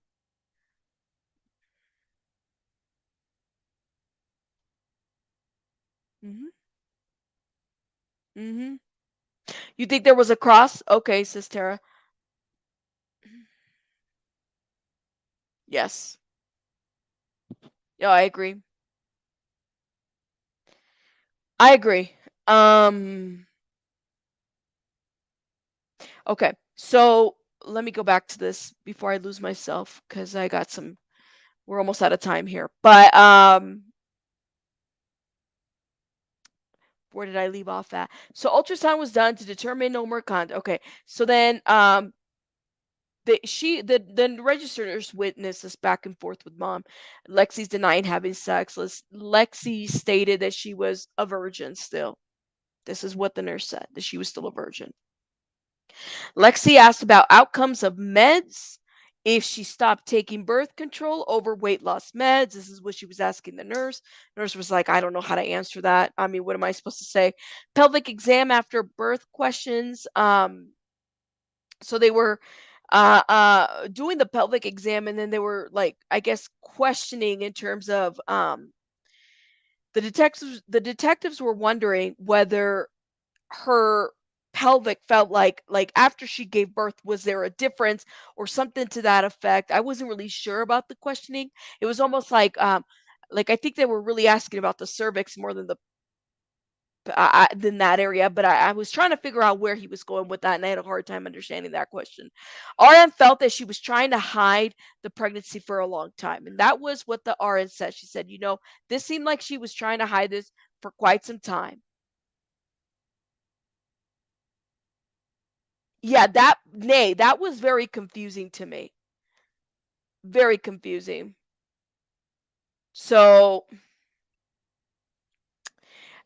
Mhm. Mhm. You think there was a cross? Okay, says Tara. Yes. Yeah, I agree. I agree. Um okay. So, let me go back to this before I lose myself cuz I got some we're almost out of time here. But where did I leave off at? So ultrasound was done to determine no more contact. Okay. So then the registrar's witnessed this back and forth with mom. Lexi's denying having sex. Lexi stated that she was a virgin still. This is what the nurse said, that she was still a virgin. Lexi asked about outcomes of meds, if she stopped taking birth control over weight loss meds. This is what she was asking the nurse. Nurse was like, I don't know how to answer that. I mean, what am I supposed to say? Pelvic exam after birth questions. So they were doing the pelvic exam and then they were like, I guess, questioning in terms of the detectives were wondering whether her pelvic felt like after she gave birth, was there a difference or something to that effect. I wasn't really sure about the questioning. It was almost like I think they were really asking about the cervix more than than that area, but I was trying to figure out where he was going with that, and I had a hard time understanding that question. RN felt that she was trying to hide the pregnancy for a long time, and that was what the RN said. She said, this seemed like she was trying to hide this for quite some time. Yeah, that was very confusing to me. Very confusing. So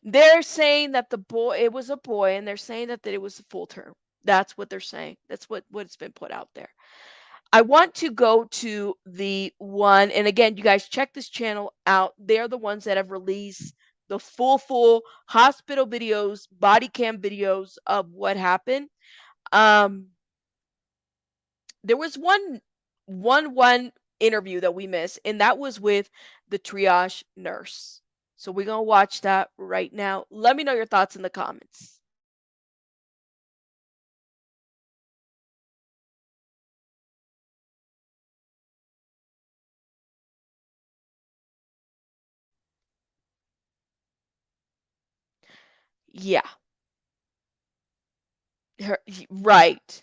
they're saying that it was a boy, and they're saying that it was a full term. That's what they're saying. That's what's been put out there. I want to go to the one, and again, you guys check this channel out. They're the ones that have released the full hospital videos, body cam videos of what happened. Um, there was one interview that we missed, and that was with the triage nurse. So we're gonna watch that right now. Let me know your thoughts in the comments. Yeah, right.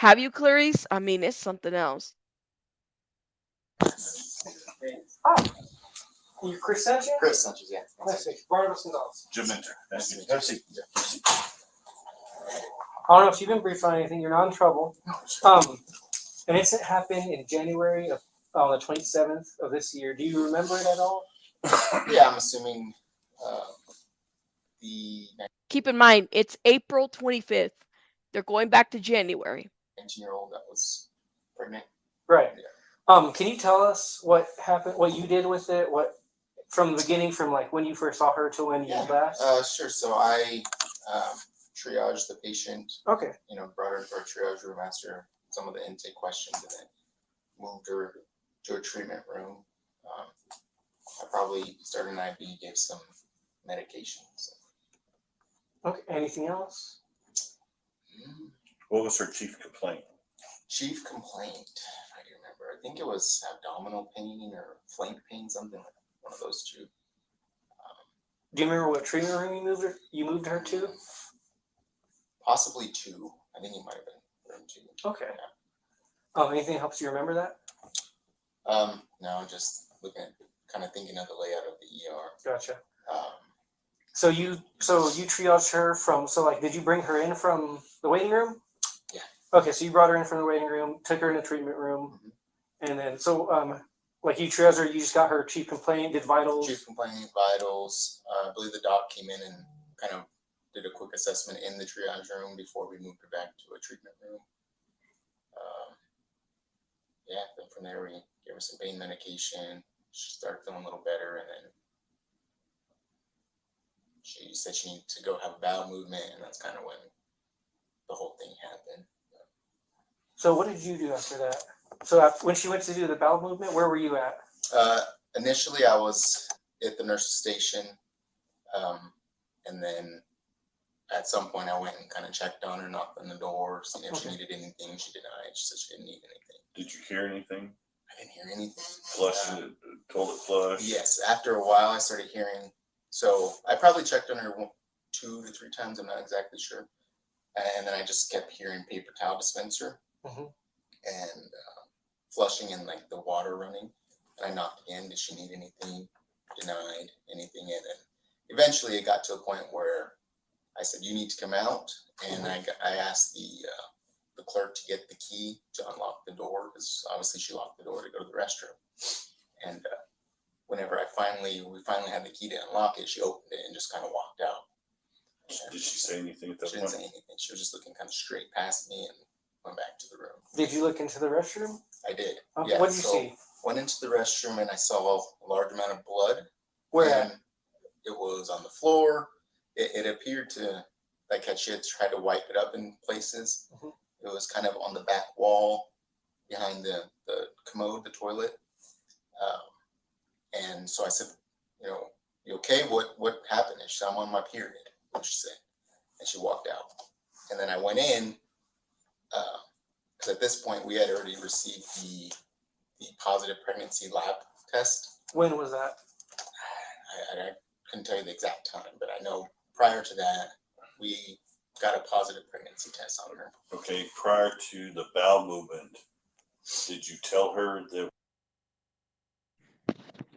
Have you, Clarice? I mean, it's something else. Hi. You Chris Sanchez? Chris Sanchez, yeah. Nice to meet you. Barnabas Gonzalez. Jim Minter. Nice to meet you. Have a seat. Yeah. I don't know if you've been briefed on anything. You're not in trouble. An incident happened in January of on the 27th of this year. Do you remember it at all? Yeah, I'm assuming the Keep in mind, it's April 25th. They're going back to January. 19-year-old that was pregnant. Right. Yeah. Can you tell us what happened, what you did with it, what from the beginning, from like when you first saw her to when you last? Sure. So I triaged the patient. Okay. You know, brought her into our triage room, asked her some of the intake questions, and then moved her to a treatment room. I probably started an IV, gave some medications. Okay. Anything else? What was her chief complaint? Chief complaint, I do remember. I think it was abdominal pain or flank pain, something like one of those two. Do you remember what treatment room you moved her to? Possibly two. I think it might have been room two. Okay. Yeah. Anything helps you remember that? No, just looking at, kind of thinking of the layout of the ER. Gotcha. So you triaged her from, did you bring her in from the waiting room? Yeah. Okay, so you brought her in from the waiting room, took her in the treatment room, and then you triaged her, you just got her chief complaint, did vitals. Chief complaint, vitals. I believe the doc came in and kind of did a quick assessment in the triage room before we moved her back to a treatment room. Yeah, then from there we gave her some pain medication. She started feeling a little better, and then she said she needed to go have a bowel movement, and that's kind of when the whole thing happened. So what did you do after that? So when she went to do the bowel movement, where were you at? Initially, I was at the nurse's station, and then at some point I went and kind of checked on her, knocked on the door, seeing if she needed anything. She denied. She said she didn't need anything. Did you hear anything? I didn't hear anything. Flush, toilet flush? Yes. After a while, I started hearing. So I probably checked on her 2 to 3 times. I'm not exactly sure. And then I just kept hearing paper towel dispenser and flushing and like the water running. And I knocked again. Did she need anything? Denied anything. And then eventually it got to a point where I said, "You need to come out." And I asked the clerk to get the key to unlock the door, because obviously she locked the door to go to the restroom. And whenever we finally had the key to unlock it, she opened it and just kind of walked out. And did she say anything at that point? She didn't say anything. She was just looking kind of straight past me and went back to the room. Did you look into the restroom? I did. Okay. Yeah, What did you see? Went into the restroom and I saw a large amount of blood. Where? And it was on the floor. It appeared to like she had tried to wipe it up in places. It was kind of on the back wall behind the commode, the toilet. And so I said, "You okay? What happened?" And she said, "I'm on my period," what she said. And she walked out. And then I went in, because at this point we had already received the positive pregnancy lab test. When was that? I couldn't tell you the exact time, but I know prior to that, we got a positive pregnancy test on her. Okay, prior to the bowel movement, did you tell her that?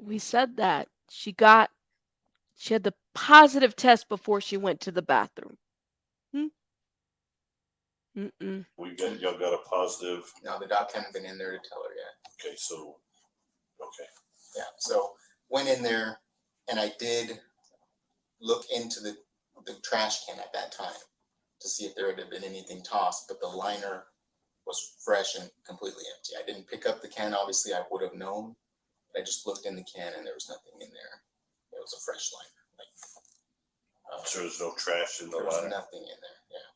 We said that. She had the positive test before she went to the bathroom. Y'all got a positive? No, the doc hadn't been in there to tell her yet. Okay, so, okay. Yeah, so went in there, and I did look into the trash can at that time to see if there had been anything tossed, but the liner was fresh and completely empty. I didn't pick up the can. Obviously, I would have known. I just looked in the can, and there was nothing in there. It was a fresh liner. So there's no trash in the liner? There was nothing in there, yeah.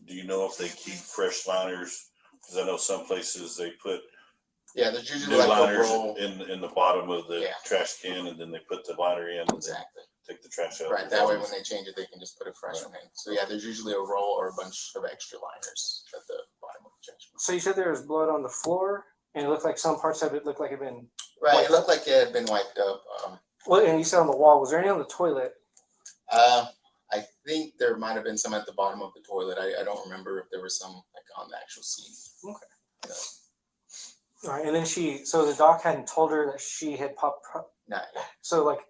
Do you know if they keep fresh liners? Because I know some places they put there's usually new like liners a roll in the bottom of the trash can, and then they put the liner in. Exactly. Take the trash out. Right. That way, when they change it, they can just put a fresh one in. So yeah, there's usually a roll or a bunch of extra liners at the bottom of the trash. So you said there was blood on the floor, and it looked like some parts of it looked like it had been. Right. It looked like it had been wiped up. Well, and you said on the wall. Was there any on the toilet? I think there might have been some at the bottom of the toilet. I don't remember if there was some like on the actual seat. Okay. No, All right, and then so the doc hadn't told her that she had popped. not yet. So like,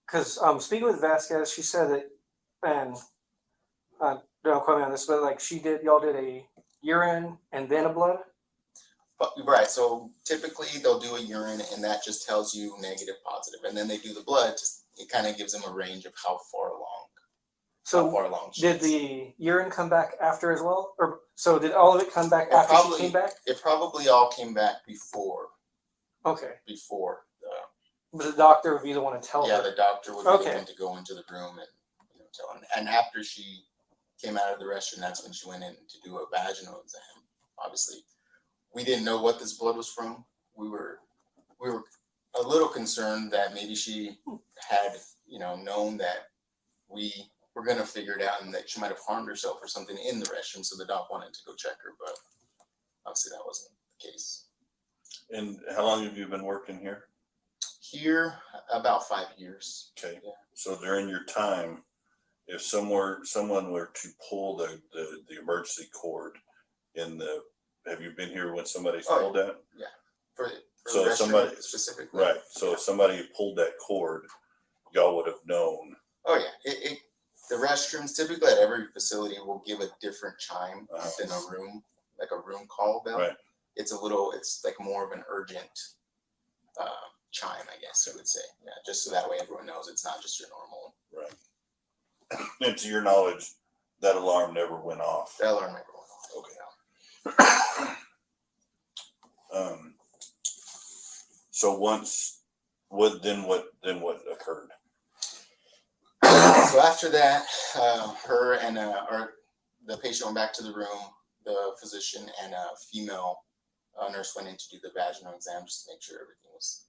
because speaking with Vasquez, she said that, and don't quote me on this, but like y'all did a urine and then a blood. But, right. So typically they'll do a urine, and that just tells you negative, positive, and then they do the blood. It kind of gives them a range of how far along. So how far along did the urine come back after as well, or so did all of it come back after she came back? It probably all came back before. Okay. Before. But the doctor would be the one to tell her. Yeah, the doctor would be the one to go into the room and tell her. And after she came out of the restroom, that's when she went in to do a vaginal exam. Obviously, we didn't know what this blood was from. We were a little concerned that maybe she had known that we were gonna figure it out and that she might have harmed herself or something in the restroom. So the doc wanted to go check her, but obviously that wasn't the case. And how long have you been working here? Here, about 5 years. Okay. Yeah. So during your time, if someone were to pull the emergency cord have you been here when somebody's pulled that? Yeah. For So the restroom somebody specifically. Right. So if somebody pulled that cord, y'all would have known. Oh yeah. The restrooms typically at every facility will give a different chime than a room, like a room call bell. Right. It's like more of an urgent chime, I guess you would say. Yeah, just so that way everyone knows it's not just your normal. Right. And to your knowledge, that alarm never went off. That alarm never went off. Okay. So what occurred? So after that, her and the patient went back to the room. The physician and a female nurse went in to do the vaginal exam just to make sure everything was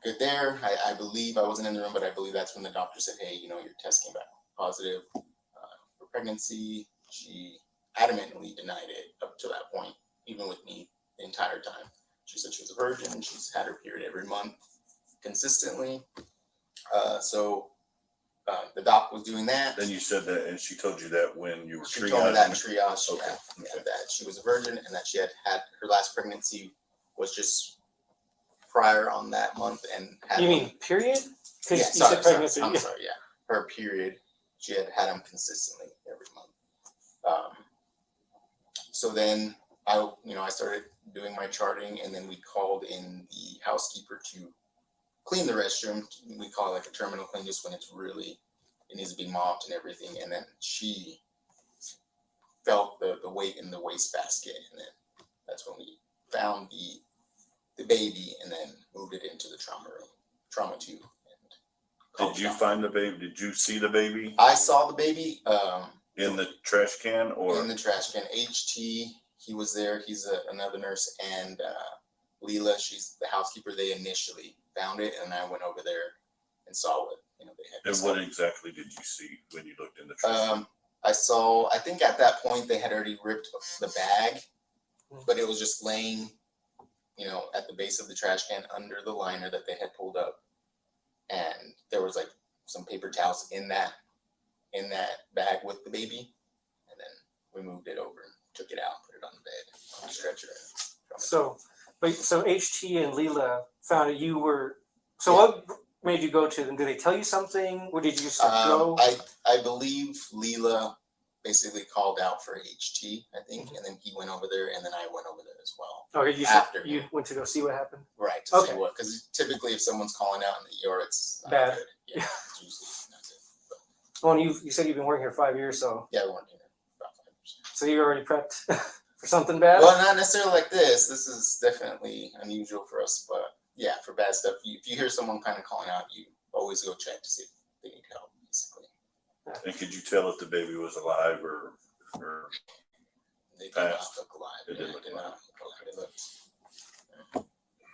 good there. I believe, I wasn't in the room, but I believe that's when the doctor said, hey, your test came back positive for pregnancy. She adamantly denied it up to that point, even with me the entire time. She said she was a virgin. She's had her period every month consistently. So the doc was doing that. Then you said that, and she told you that when you were She told me that in triage, Okay. yeah, that she was a virgin and that she had her last pregnancy was just prior on that month and had. You mean period? Yeah, you sorry, said pregnancy. I'm sorry. Yeah, her period. She had them consistently every month. So then I started doing my charting, and then we called in the housekeeper to clean the restroom. We call it like a terminal clean, just when it needs to be mopped and everything. And then she felt the weight in the wastebasket, and then that's when we found the baby and then moved it into the trauma 2. Did you find the baby? Did you see the baby? I saw the baby in the trash can, or in the trash can. HT, he was there. He's another nurse, and Leela, she's the housekeeper. They initially found it, and I went over there and saw what they had. And what exactly did you see when you looked in the trash can? I think at that point they had already ripped the bag, but it was just laying, at the base of the trash can under the liner that they had pulled up. And there was like some paper towels in that bag with the baby. And then we moved it over and took it out, put it on the bed, on the stretcher. So HT and Leela found it. What made you go to them? Did they tell you something? Or did you just go? I believe Leela basically called out for HT, I think, and then he went over there, and then I went over there as well. Okay, you went to go see what happened? Right, to see what, because typically if someone's calling out in the ER, it's not bad. Good. Yeah, it's usually not good. But. Well, you said you've been working here 5 years, so. Yeah, I worked here about 5 years. So you already prepped for something bad? Well, not necessarily like this. This is definitely unusual for us, but yeah, for bad stuff. If you hear someone kind of calling out, you always go check to see if they need help, basically. And could you tell if the baby was alive or they did passed? not look alive. It did look alive. They looked.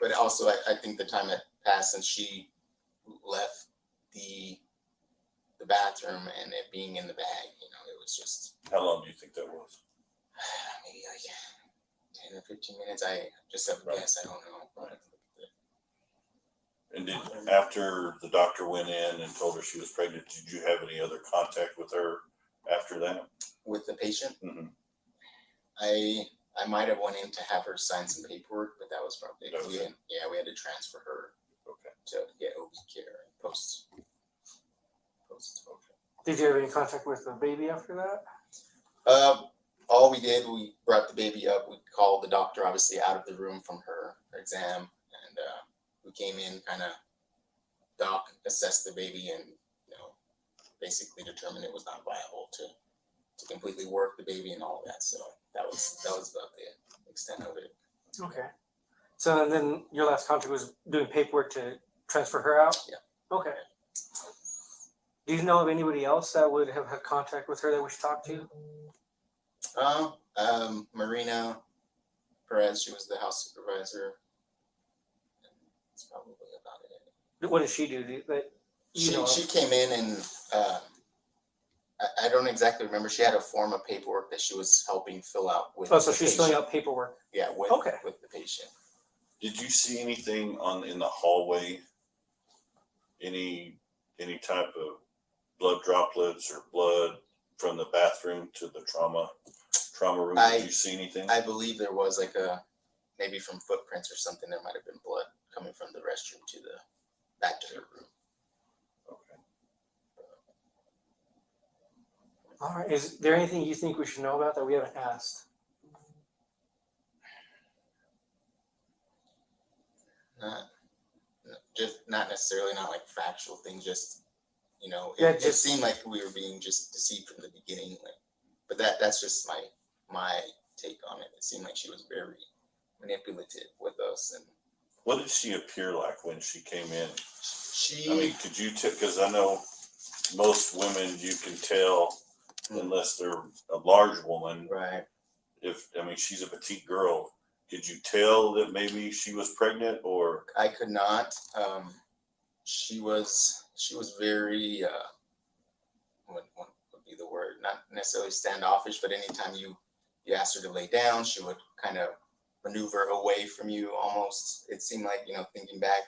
But also, I think the time that passed since she left the bathroom and it being in the bag, it was just. How long do you think that was? Maybe like 10 or 15 minutes. I just have a guess. I don't know. And after the doctor went in and told her she was pregnant, did you have any other contact with her after that? With the patient, Mm-hmm. I might have went in to have her sign some paperwork, but that was probably That was it. we had to transfer her Okay. to get OB care and post. Okay. Did you have any contact with the baby after that? All we did, we brought the baby up. We called the doctor, obviously, out of the room from her exam, and we came in, kind of doc assessed the baby, and basically determined it was not viable to completely work the baby and all of that. So that was about the extent of it. Okay. So and then your last contact was doing paperwork to transfer her out? Yeah. Okay. Do you know of anybody else that would have had contact with her that we should talk to? Marina Perez, she was the house supervisor. That's probably about it. What does she do? She came in and I don't exactly remember. She had a form of paperwork that she was helping fill out with. Oh, so the she's patient. filling out paperwork. Yeah, with the patient. Did you see anything in the hallway? Any type of blood droplets or blood from the bathroom to the trauma room? Did you see anything? I believe there was maybe from footprints or something. There might have been blood coming from the restroom to back to her room. Okay. All right. Is there anything you think we should know about that we haven't asked? Not necessarily, not like factual things, just it seemed like we were being just deceived from the beginning, but that's just my take on it. It seemed like she was very manipulative with us. And what did she appear like when she came in? I mean, could you because I know most women you can tell unless they're a large woman, right? She's a petite girl. Could you tell that maybe she was pregnant, or? I could not. She was very what would be the word? Not necessarily standoffish, but anytime you asked her to lay down, she would kind of maneuver away from you almost. It seemed like, thinking back,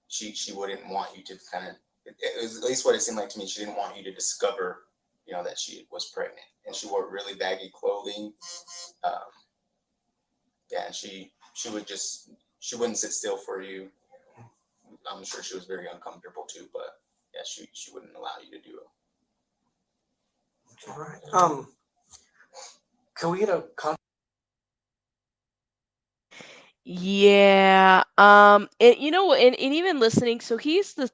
she wouldn't want you to kind of. It was at least what it seemed like to me. She didn't want you to discover, that she was pregnant, and she wore really baggy clothing. Yeah, and she wouldn't sit still for you. I'm sure she was very uncomfortable too, but yeah, she wouldn't allow you to do it. All right. Can we get a contact? Yeah. And and even listening, so he's the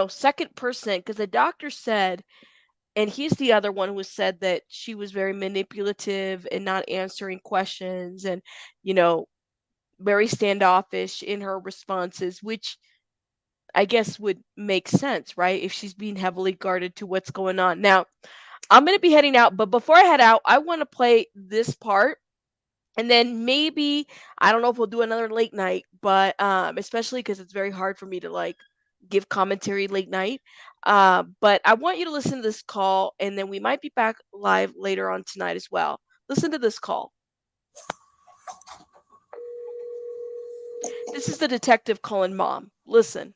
second person, because the doctor said, and he's the other one who said that she was very manipulative and not answering questions, and very standoffish in her responses, which I guess would make sense, right? If she's being heavily guarded to what's going on. Now, I'm going to be heading out, but before I head out, I want to play this part. And then maybe, I don't know if we'll do another late night, but especially because it's very hard for me to give commentary late night. But I want you to listen to this call, and then we might be back live later on tonight as well. Listen to this call. This is the detective calling mom. Listen.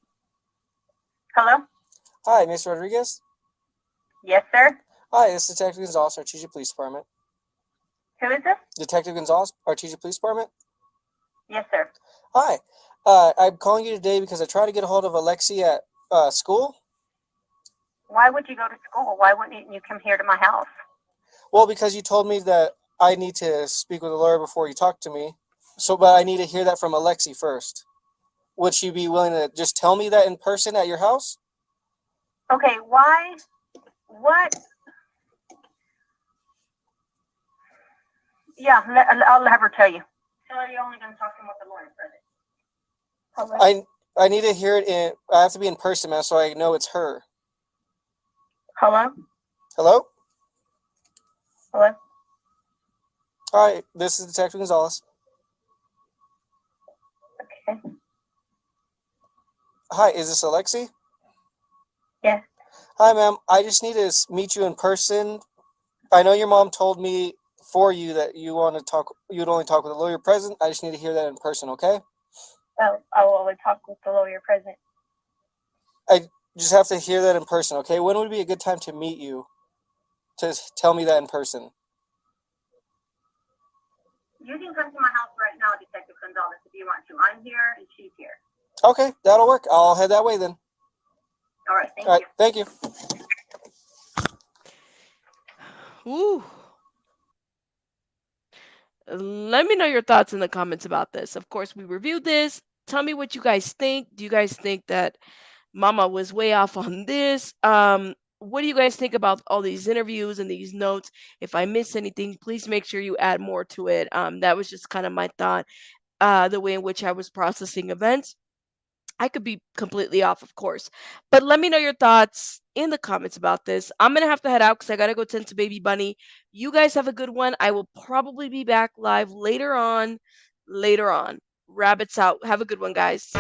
Hello? Hi, Miss Rodriguez. Yes, sir. Hi, this is Detective Gonzalez, Artesia Police Department. Who is this? Detective Gonzalez, Artesia Police Department. Yes, sir. Hi. I'm calling you today because I tried to get a hold of Alexee at school. Why would you go to school? Why wouldn't you come here to my house? Well, because you told me that I need to speak with a lawyer before you talk to me. But I need to hear that from Alexee first. Would she be willing to just tell me that in person at your house? Okay, why? What? Yeah, I'll have her tell you. So are you only going to talk to him with the lawyer, President? I need to hear it I have to be in person, man, so I know it's her. Hello? Hello? Hello? Hi, this is Detective Gonzalez. Okay. Hi, is this Alexee? Yes. Hi, ma'am. I just need to meet you in person. I know your mom told me for you that you want to talk. You'd only talk with a lawyer present. I just need to hear that in person, okay? I will talk with the lawyer present. I just have to hear that in person, okay? When would be a good time to meet you? To tell me that in person. You can come to my house right now, Detective Gonzalez, if you want to. I'm here and she's here. Okay, that'll work. I'll head that way then. All right, thank All right, you. thank you. Ooh. Let me know your thoughts in the comments about this. Of course, we reviewed this. Tell me what you guys think. Do you guys think that Mama was way off on this? What do you guys think about all these interviews and these notes? If I miss anything, please make sure you add more to it. That was just kind of my thought, the way in which I was processing events. I could be completely off, of course. But let me know your thoughts in the comments about this. I'm going to have to head out because I got to go tend to Baby Bunny. You guys have a good one. I will probably be back live later on. Rabbits out. Have a good one, guys.